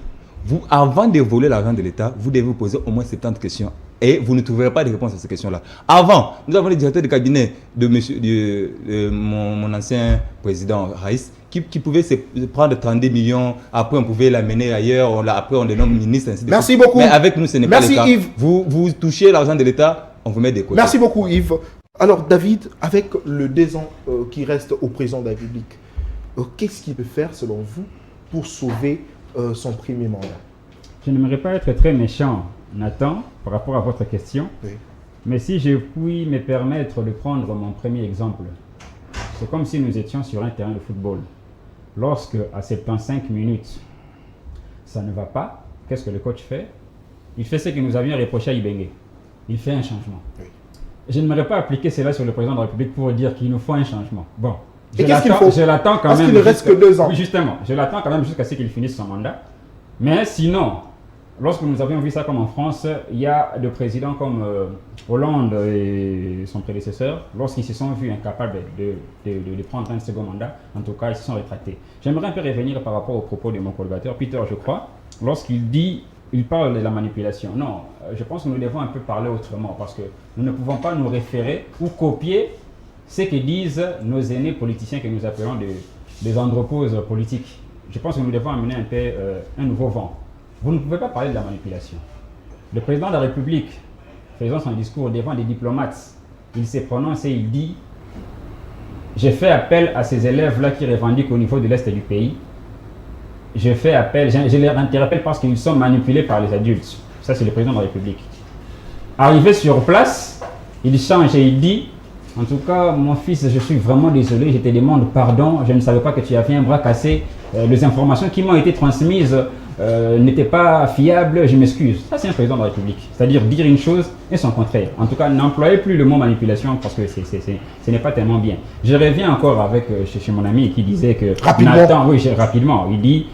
avant de voler l'argent de l'État, vous devez vous poser au moins 70 questions. Et vous ne trouverez pas de réponse à ces questions-là. Avant, nous avons le directeur de cabinet de mon ancien président Raïs, qui pouvait se prendre 32 millions. Après, on pouvait l'amener ailleurs. Après, on le nomme ministre. Ainsi de Merci suite. beaucoup. Mais avec nous, ce n'est pas le cas. Yves. Vous touchez l'argent de l'État, on vous met des côtés. Merci beaucoup, Yves. Alors, David, avec le 2 ans qui reste au président de la République, qu'est-ce qu'il peut faire, selon vous, pour sauver son premier mandat? Je n'aimerais pas être très méchant, Nathan, par rapport à votre question. Oui. Mais si je puis me permettre de prendre mon premier exemple, c'est comme si nous étions sur un terrain de football. lorsque à 75 minutes, ça ne va pas, qu'est-ce que le coach fait? Il fait ce que nous avions reproché à Ibenge. Il fait un changement. Oui. Je n'aimerais pas appliquer cela sur le président de la République pour dire qu'il nous faut un changement. Bon, je l'attend quand même. Parce qu'il ne reste que 2 ans. Oui, justement, je l'attends quand même jusqu'à ce qu'il finisse son mandat. Mais sinon, lorsque nous avions vu ça comme en France, il y a des présidents comme Hollande et son prédécesseur, lorsqu'ils se sont vus incapables de prendre un second mandat, en tout cas, ils se sont rétractés. J'aimerais un peu revenir par rapport aux propos de mon collaborateur, Peter, je crois, lorsqu'il dit, il parle de la manipulation. Non, je pense que nous devons un peu parler autrement, parce que nous ne pouvons pas nous référer ou copier ce que disent nos aînés politiciens que nous appelons des androposes politiques. Je pense que nous devons amener un peu un nouveau vent. Vous ne pouvez pas parler de la manipulation. Le président de la République, faisant son discours devant des diplomates, il se prononce et il dit « J'ai fait appel à ces élèves-là qui revendiquent au niveau de l'Est du pays. Je fais appel, je les interpelle parce qu'ils sont manipulés par les adultes. » Ça, c'est le président de la République. Arrivé sur place, il change et il dit « En tout cas, mon fils, je suis vraiment désolé, je te demande pardon, je ne savais pas que tu avais un bras cassé. Les informations qui m'ont été transmises n'étaient pas fiables, je m'excuse. » Ça, c'est un président de la République. C'est-à-dire dire une chose et son contraire. En tout cas, n'employez plus le mot manipulation parce que ce n'est pas tellement bien. Je reviens encore avec chez mon ami qui disait que Nathan, oui, rapidement, il dit,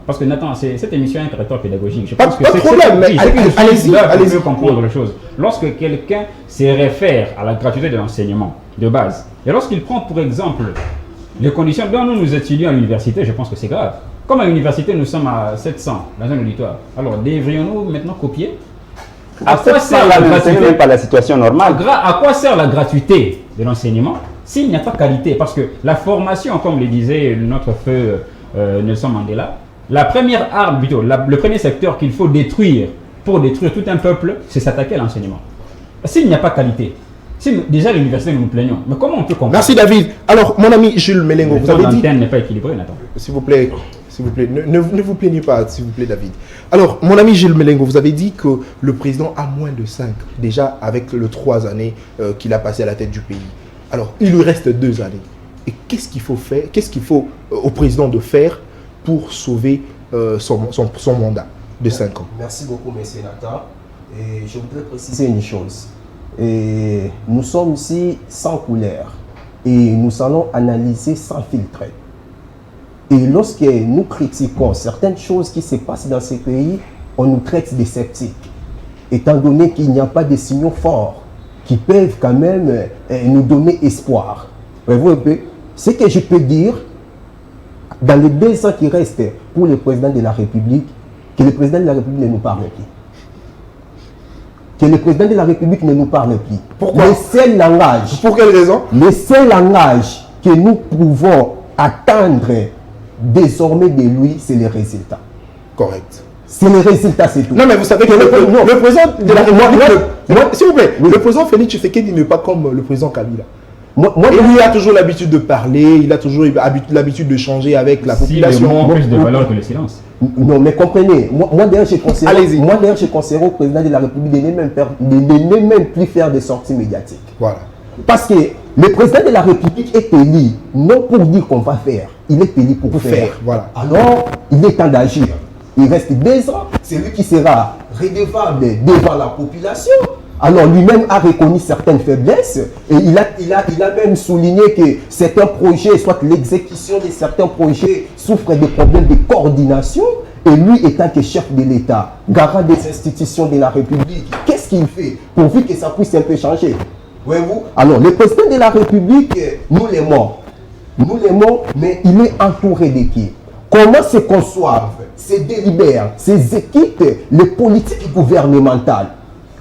parce que Nathan, cette émission est un traiteur pédagogique. Je pense que c'est problème, mais allez-y comprendre les choses. Lorsque quelqu'un se réfère à la gratuité de l'enseignement de base, et lorsqu'il prend pour exemple les conditions dont nous étudions à l'université, je pense que c'est grave. Comme à l'université, nous sommes à 700 dans un auditoire. Alors, devrions-nous maintenant copier? À quoi sert la gratuité? Pas la situation normale. À quoi sert la gratuité de l'enseignement s'il n'y a pas qualité? Parce que la formation, comme le disait notre feu Nelson Mandela, la première arme, plutôt, le premier secteur qu'il faut détruire pour détruire tout un peuple, c'est s'attaquer à l'enseignement. S'il n'y a pas qualité, déjà l'université, nous nous plaignons. Mais comment on peut comprendre? Merci David. Alors, mon ami Jules Melengo, vous avez dit... L'antenne n'est pas équilibrée, Nathan. S'il vous plaît, ne vous plaignez pas, s'il vous plaît, David. Alors, mon ami Jules Melengo, vous avez dit que le président a moins de 5, déjà avec les 3 années qu'il a passé à la tête du pays. Alors, il lui reste 2 années. Et qu'est-ce qu'il faut faire? Qu'est-ce qu'il faut au président de faire pour sauver son mandat de 5 ans? Merci beaucoup, M. Nathan. Et je voudrais préciser une chose. Et nous sommes ici sans couleur et nous allons analyser sans filtrer. Et lorsque nous critiquons certaines choses qui se passent dans ces pays, on nous traite de sceptiques, étant donné qu'il n'y a pas de signaux forts qui peuvent quand même nous donner espoir. Voyez-vous un peu? Ce que je peux dire, dans les 2 ans qui restent pour le président de la République, que le président de la République ne nous parle plus. Que le président de la République ne nous parle plus. Pourquoi? Le seul langage. Pour quelle raison? Le seul langage que nous pouvons attendre désormais de lui, c'est les résultats. Correct. C'est les résultats, c'est tout. Non, mais vous savez que le président de la République, s'il vous plaît, le président Félix Tshisekedi n'est pas comme le président Kabila. Il a toujours l'habitude de parler, il a toujours l'habitude de changer avec la population. Il a plus de valeur que le silence. Non, mais comprenez, moi d'ailleurs, je conseillerais au président de la République de ne même plus faire des sorties médiatiques. Voilà. Parce que le président de la République est élu, non pour dire qu'on va faire, il est élu pour faire. Voilà. Alors, il est temps d'agir. Il reste 2 ans, c'est lui qui sera redevable devant la population. Alors lui-même a reconnu certaines faiblesses et il a même souligné que certains projets, soit l'exécution de certains projets, souffrent de problèmes de coordination. Et lui, étant que chef de l'État, garant des institutions de la République, qu'est-ce qu'il fait pourvu que ça puisse un peu changer? Voyez-vous? Alors le président de la République, nous l'aimons, mais il est entouré d'équipes. Comment se conçoivent, se délibèrent, ces équipes, les politiques gouvernementales?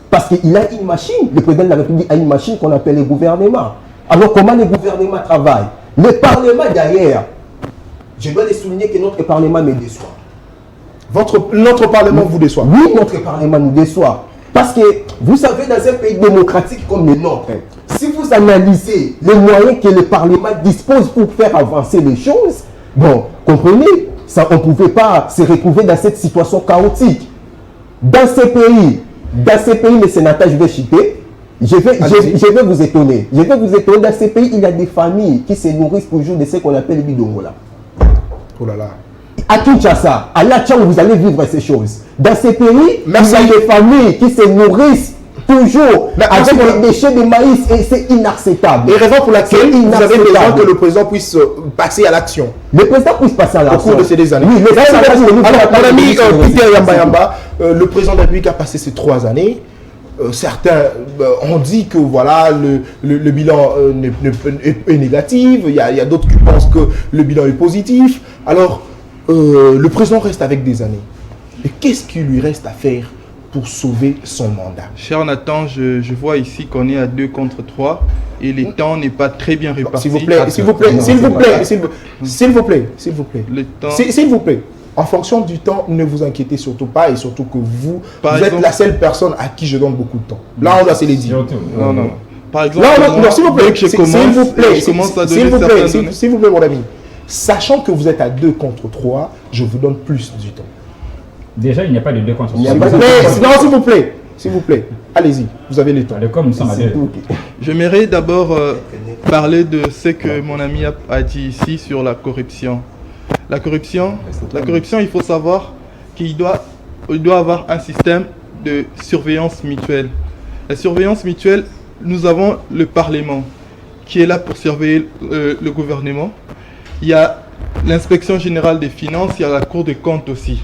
Parce qu'il a une machine, le président de la République a une machine qu'on appelle le gouvernement. Alors comment le gouvernement travaille? Le Parlement d'ailleurs, je dois le souligner que notre Parlement me déçoit. Notre Parlement vous déçoit? Oui, notre Parlement nous déçoit. Parce que, vous savez, dans un pays démocratique comme le nôtre, si vous analysez les moyens que le Parlement dispose pour faire avancer les choses, bon, comprenez, ça, on ne pouvait pas se retrouver dans cette situation chaotique. Dans ces pays, les sénateurs, je vais citer, je vais vous étonner. Dans ces pays, il y a des familles qui se nourrissent toujours de ce qu'on appelle le bidongola. Oh là là. À Kinshasa, à Latchang, vous allez vivre ces choses. Dans ces pays, il y a des familles qui se nourrissent toujours avec les déchets de maïs et c'est inacceptable. Et raison pour laquelle vous avez besoin que le président puisse passer à l'action. Le président puisse passer à l'action. Au cours de ces années. Oui, alors, mon ami Peter Yamba, le président de la République a passé ces 3 années. Certains ont dit que voilà, le bilan est négatif. Il y a d'autres qui pensent que le bilan est positif. Alors, le président reste avec des années. Et qu'est-ce qu'il lui reste à faire pour sauver son mandat? Cher Nathan, je vois ici qu'on est à 2 contre 3 et les temps n'est pas très bien répartis. S'il vous plaît, s'il vous plaît. En fonction du temps, ne vous inquiétez surtout pas et surtout que vous êtes la seule personne à qui je donne beaucoup de temps. Là, on doit se les dire. Non. Par exemple, s'il vous plaît, s'il vous plaît, mon ami. Sachant que vous êtes à 2 contre 3, je vous donne plus du temps. Déjà, il n'y a pas de 2 contre 3. Non, s'il vous plaît. Allez-y, vous avez le temps. Comme nous sommes à 2. J'aimerais d'abord parler de ce que mon ami a dit ici sur la corruption. La corruption, il faut savoir qu'il doit avoir un système de surveillance mutuelle. La surveillance mutuelle, nous avons le Parlement qui est là pour surveiller le gouvernement. Il y a l'inspection générale des finances, il y a la Cour des comptes aussi.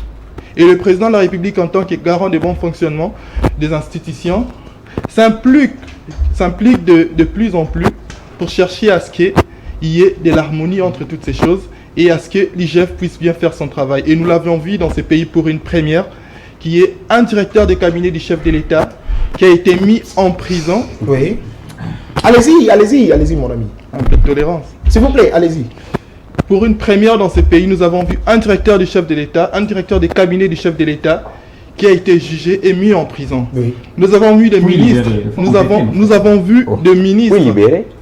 Et le président de la République, en tant que garant des bons fonctionnements des institutions, s'implique de plus en plus pour chercher à ce qu'il y ait de l'harmonie entre toutes ces choses et à ce que l'IGF puisse bien faire son travail. Et nous l'avions vu dans ces pays pour une première, qui est un directeur de cabinet du chef de l'État qui a été mis en prison. Oui. Allez-y, mon ami. Un peu de tolérance. S'il vous plaît, allez-y. Pour une première dans ces pays, nous avons vu un directeur du chef de l'État, un directeur des cabinets du chef de l'État qui a été jugé et mis en prison. Oui. Nous avons vu des ministres. Nous avons vu des ministres. Oui,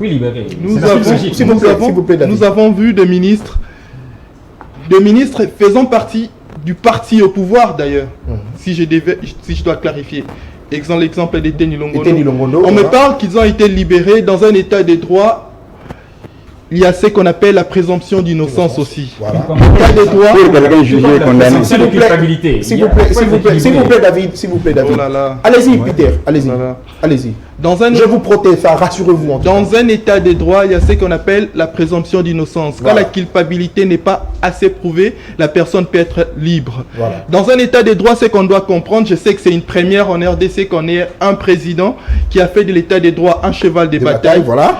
libéré. Nous avons vu des ministres faisant partie du parti au pouvoir d'ailleurs, si je dois clarifier. L'exemple de Teni Longondo. On me parle qu'ils ont été libérés dans un état de droit. Il y a ce qu'on appelle la présomption d'innocence aussi. Voilà. Pour quelqu'un jugé condamné. S'il vous plaît, David. Oh là là. Allez-y, Peter. Allez-y. Allez-y. Je vous protège, rassurez-vous. Dans un état de droit, il y a ce qu'on appelle la présomption d'innocence. Quand la culpabilité n'est pas assez prouvée, la personne peut être libre. Voilà. Dans un état de droit, ce qu'on doit comprendre, je sais que c'est une première en RDC qu'on ait un président qui a fait de l'état de droit un cheval de bataille. Voilà.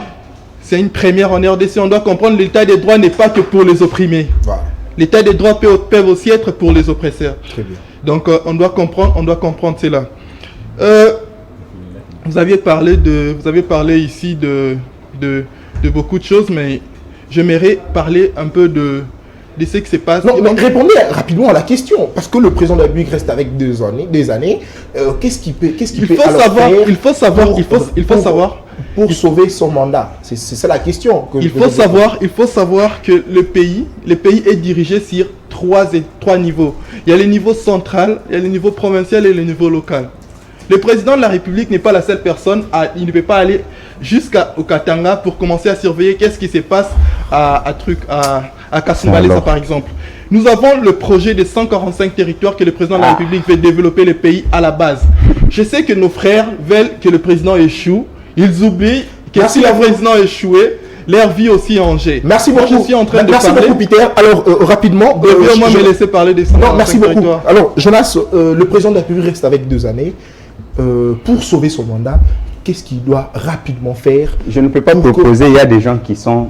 C'est une première en RDC. On doit comprendre que l'état des droits n'est pas que pour les opprimés. Voilà. L'état des droits peut aussi être pour les oppresseurs. Très bien. Donc on doit comprendre cela. Vous aviez parlé ici de beaucoup de choses, mais j'aimerais parler un peu de ce qui se passe. Non, mais répondez rapidement à la question, parce que le président de la République reste avec des années. Qu'est-ce qu'il peut Il faut savoir pour sauver son mandat. C'est ça la question. Il faut savoir que le pays est dirigé sur trois niveaux. Il y a le niveau central, il y a le niveau provincial et le niveau local. Le président de la République n'est pas la seule personne, il ne peut pas aller jusqu'au Katanga pour commencer à surveiller qu'est-ce qui se passe à Kasumbalesa par exemple. Nous avons le projet de 145 territoires que le président de la République veut développer le pays à la base. Je sais que nos frères veulent que le président échoue. Ils oublient que si le président échouait, leur vie aussi en jeu. Merci beaucoup. Je suis en train de parler. Merci beaucoup, Peter. Alors, rapidement. Moi me laisser parler des 145 Non, merci beaucoup. territoires. Alors, Jonas, le président de la République reste avec 2 années. Pour sauver son mandat, qu'est-ce qu'il doit rapidement faire? Je ne peux pas proposer, il y a des gens qui sont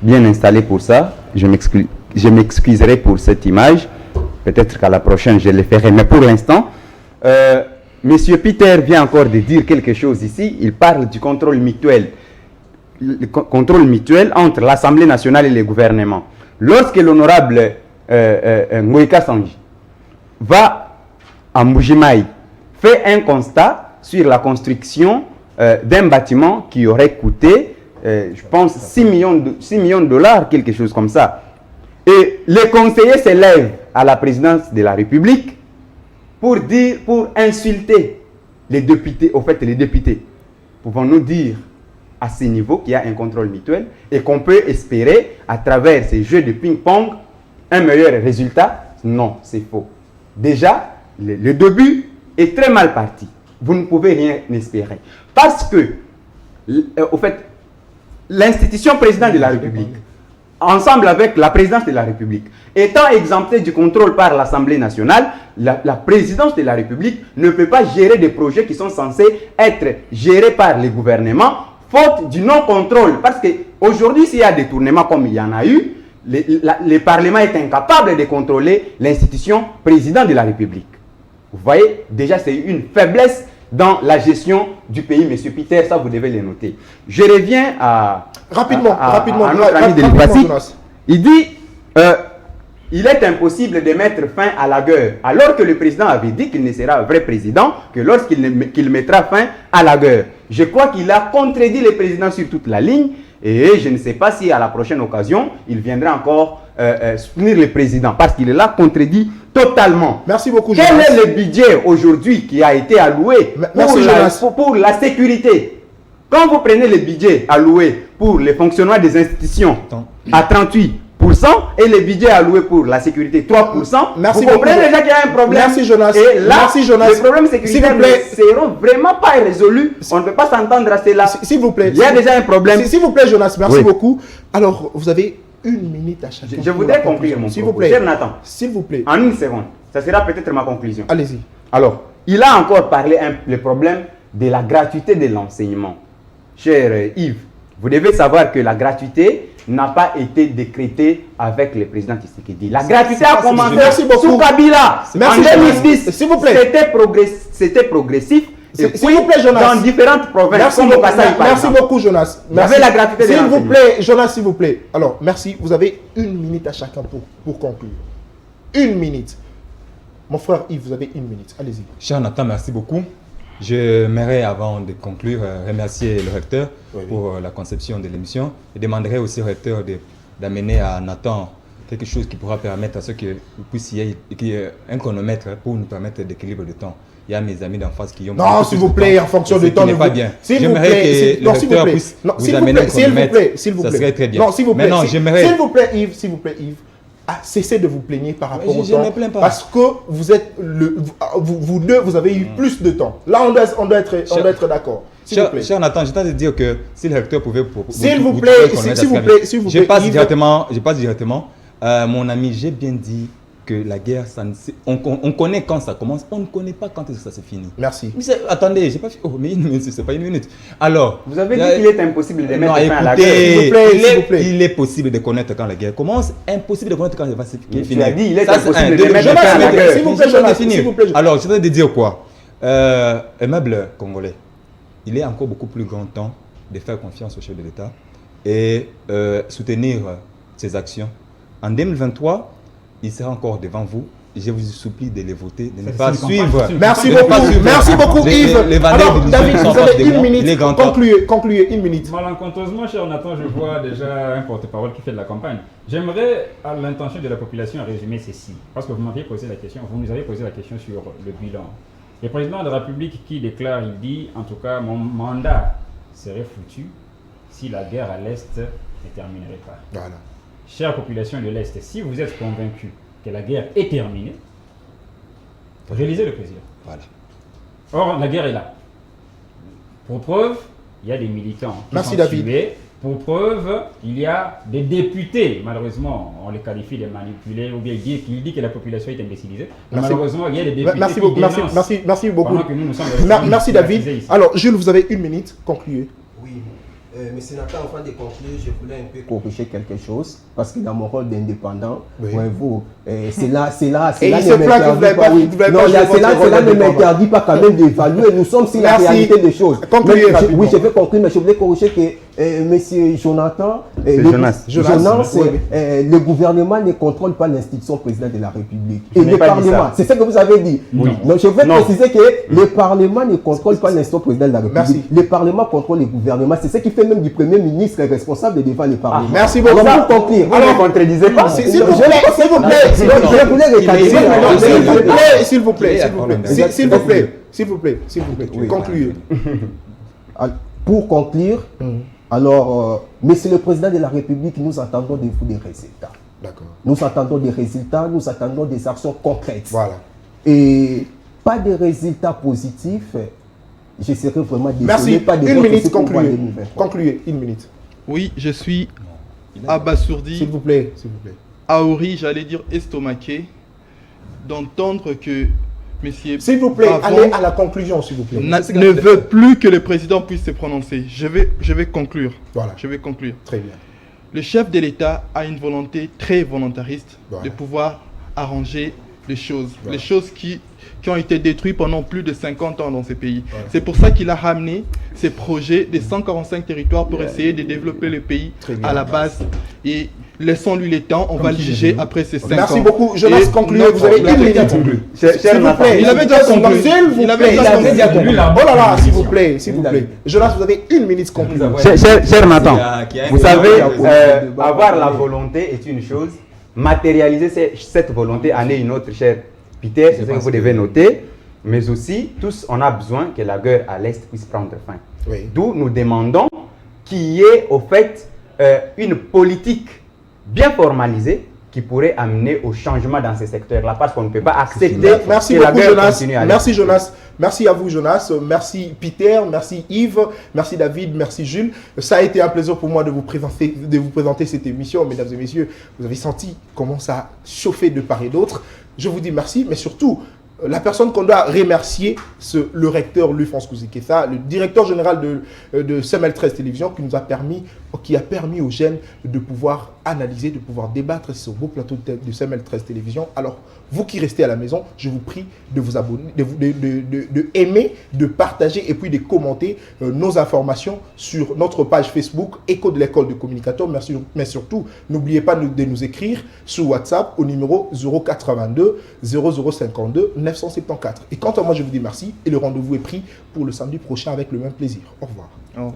bien installés pour ça. Je m'excuserai pour cette image. Peut-être qu'à la prochaine, je le ferai. Mais pour l'instant, Monsieur Peter vient encore de dire quelque chose ici. Il parle du contrôle mutuel. Le contrôle mutuel entre l'Assemblée nationale et le gouvernement. Lorsque l'honorable Ngoïka Sanji va à Mbujimaï, fait un constat sur la construction d'un bâtiment qui aurait coûté, je pense, 6 millions de dollars, quelque chose comme ça. Et les conseillers s'élèvent à la présidence de la République pour insulter les députés. Au fait, les députés, pouvons-nous dire à ce niveau qu'il y a un contrôle mutuel et qu'on peut espérer, à travers ces jeux de ping-pong, un meilleur résultat? Non, c'est faux. Déjà, le début est très mal parti. Vous ne pouvez rien espérer. Parce que, au fait, l'institution président de la République, ensemble avec la présidence de la République, étant exemptée du contrôle par l'Assemblée nationale, la présidence de la République ne peut pas gérer des projets qui sont censés être gérés par les gouvernements, faute du non-contrôle. Parce qu'aujourd'hui, s'il y a des détournements comme il y en a eu, le Parlement est incapable de contrôler l'institution président de la République. Vous voyez, déjà c'est une faiblesse dans la gestion du pays, M. Peter, ça vous devez le noter. Je reviens à notre ami de l'Équatie. Il dit, il est impossible de mettre fin à la guerre, alors que le président avait dit qu'il ne sera un vrai président que lorsqu'il mettra fin à la guerre. Je crois qu'il a contredit le président sur toute la ligne, et je ne sais pas si à la prochaine occasion, il viendra encore soutenir le président, parce qu'il l'a contredit totalement. Merci beaucoup, Quel est le budget aujourd'hui qui a été alloué pour la sécurité? Quand vous prenez le budget alloué pour le fonctionnement des institutions à 38%, et le budget alloué pour la sécurité 3%, vous comprenez déjà qu'il y a un problème. Merci Jonas. Et là, merci, Jonas. les problèmes sécuritaires ne seront vraiment pas résolus. On ne peut pas s'entendre à cela. S'il vous plaît. Il y a déjà un problème. S'il vous plaît, Jonas, merci beaucoup. Alors, vous avez 1 minute à chacun. Je voudrais conclure mon s'il propos. vous plaît. Cher Nathan, s'il vous plaît. En une seconde, ça sera peut-être ma conclusion. Allez-y. Alors, il a encore parlé le problème de la gratuité de l'enseignement. Cher Yves, vous devez savoir que la gratuité n'a pas été décrétée avec le président Tshisekedi. La gratuité a commencé sous Kabila. Merci, en 2010. S'il vous plaît. C'était progressif. S'il vous plaît, Jonas. Dans différentes provinces. Merci beaucoup, Jonas. Merci. La gratuité s'il vous plaît, Jonas, s'il vous plaît. Alors, merci. Vous avez 1 minute à chacun pour conclure. 1 minute. Mon frère Yves, vous avez 1 minute. Allez-y. Cher Nathan, merci beaucoup. J'aimerais, avant de conclure, remercier le recteur pour la conception de l'émission et demanderai aussi au recteur d'amener à Nathan quelque chose qui pourra permettre à ceux qu'il puisse y ait un chronomètre pour nous permettre d'équilibrer le temps. Il y a mes amis d'en face qui ont... Non, s'il vous plaît, en fonction du temps... Ce n'est pas bien. J'aimerais que le recteur puisse vous amener un chronomètre. S'il vous plaît. Ça serait très bien. Non, s'il vous plaît. S'il vous plaît, Yves. Cessez de vous plaigner par rapport au temps. Je ne me plains pas. Parce que vous êtes vous deux, vous avez eu plus de temps. Là, on doit être d'accord. Cher Nathan, je t'ai dire que si le recteur pouvait... S'il vous plaît, je passe directement. Mon ami, j'ai bien dit que la guerre, on connaît quand ça commence, on ne connaît pas quand ça se finit. Merci. Attendez, j'ai pas fait... Oh, mais 1 minute, c'est pas 1 minute. Alors... Vous avez dit qu'il est impossible de mettre fin à la guerre. S'il vous plaît. Il est possible de connaître quand la guerre commence, impossible de connaître quand elle va se finir. Tu as dit il est impossible de mettre fin à la guerre. S'il vous plaît. Alors, je voudrais te dire quoi? Aimable Congolais, il est encore beaucoup plus grand temps de faire confiance au chef de l'État et soutenir ses actions. En 2023, il sera encore devant vous. Je vous supplie de les voter, de ne pas suivre. Merci beaucoup, Yves. Alors, David, vous avez 1 minute. Concluez 1 minute. Malencontreusement, cher Nathan, je vois déjà un porte-parole qui fait de la campagne. J'aimerais, à l'intention de la population, résumer ceci. Parce que vous m'aviez posé la question, vous nous avez posé la question sur le bilan. Le président de la République qui déclare, il dit, en tout cas, mon mandat serait foutu si la guerre à l'Est ne terminerait pas. Voilà. Chère population de l'Est, si vous êtes convaincus que la guerre est terminée, réalisez le président. Voilà. Or, la guerre est là. Pour preuve, il y a des militants qui sont David. tués. Pour preuve, il y a des députés, malheureusement, on les qualifie de manipulés, ou bien il dit que la population est imbécilisée. Malheureusement, il y a des députés merci beaucoup. Merci David. Alors, Jules, vous avez 1 minute. Concluez. Oui. Mais sénateur, avant de conclure, je voulais un peu corriger quelque chose, parce que dans mon rôle d'indépendant, cela ne m'interdit pas quand même d'évaluer. Nous sommes sur la réalité des choses. Oui, je vais conclure, mais je voulais corriger que monsieur Jonathan, le gouvernement ne contrôle pas l'institution président de la République. Et le Parlement, c'est ce que vous avez dit. Donc je vais préciser que le Parlement ne contrôle pas l'institution président de la République. Le Parlement contrôle le gouvernement. C'est ce qui fait même du Premier ministre responsable devant le Parlement. Merci beaucoup. Alors, pour conclure, Alors, ne contredisez pas. S'il vous plaît. Concluez. Pour conclure, alors, Monsieur le Président de la République, nous attendons de vous des résultats. D'accord. Nous attendons des résultats, nous attendons des actions concrètes. Voilà. Et pas de résultats positifs, je serais vraiment désolé. Merci. Pas de une minute, concluez. Concluez, une minute. Oui, je suis abasourdi. S'il vous plaît, s'il vous plaît. Ahuri, j'allais dire estomaqué, d'entendre que Monsieur s'il vous plaît, allez à la conclusion, s'il vous plaît. Ne veut plus que le président puisse se prononcer. Je vais conclure. Voilà. Je vais conclure. Très bien. Le chef de l'État a une volonté très volontariste voilà. de pouvoir arranger les choses. Voilà. Les choses qui ont été détruites pendant plus de 50 ans dans ces pays. Voilà. C'est pour ça qu'il a ramené ces projets des 145 territoires pour essayer de développer le pays à la base. Et laissons-lui le temps, on va le juger après ces 5 ans. Merci beaucoup. Jonas, concluez. Vous avez une minute. S'il vous plaît. Il avait déjà conclu. Il avait déjà conclu. Oh là là, s'il vous plaît, s'il vous plaît. Jonas, vous avez une minute conclue. Cher Nathan, vous savez, avoir la volonté est une chose. Matérialiser cette volonté en est une autre, cher Peter, c'est ce que vous devez noter. Mais aussi, tous, on a besoin que la guerre à l'Est puisse prendre fin. Oui. D'où nous demandons qu'il y ait, au fait, une politique bien formalisée qui pourrait amener au changement dans ces secteurs-là, parce qu'on ne peut pas accepter merci que beaucoup, la guerre Jonas. continue à Merci Jonas. Merci à vous Jonas. Merci Peter. Merci Yves. Merci David. Merci Jules. Ça a été un plaisir pour moi de vous présenter cette émission. Mesdames et messieurs, vous avez senti comment ça a chauffé de part et d'autre. Je vous dis merci, mais surtout, la personne qu'on doit remercier, c'est le recteur Lufrance Kouzikessa, le directeur général de Semel 13 Télévision, qui a permis aux jeunes de pouvoir analyser, de pouvoir débattre sur ce beau plateau de Semel 13 Télévision. Alors, vous qui restez à la maison, je vous prie de vous abonner, de aimer, de partager et puis de commenter nos informations sur notre page Facebook Écho de l'école de communicateurs. Merci, mais surtout, n'oubliez pas de nous écrire sur WhatsApp au numéro 082 0052 974. Et quant à moi, je vous dis merci et le rendez-vous est pris pour le samedi prochain avec le même plaisir. Au revoir. Au revoir.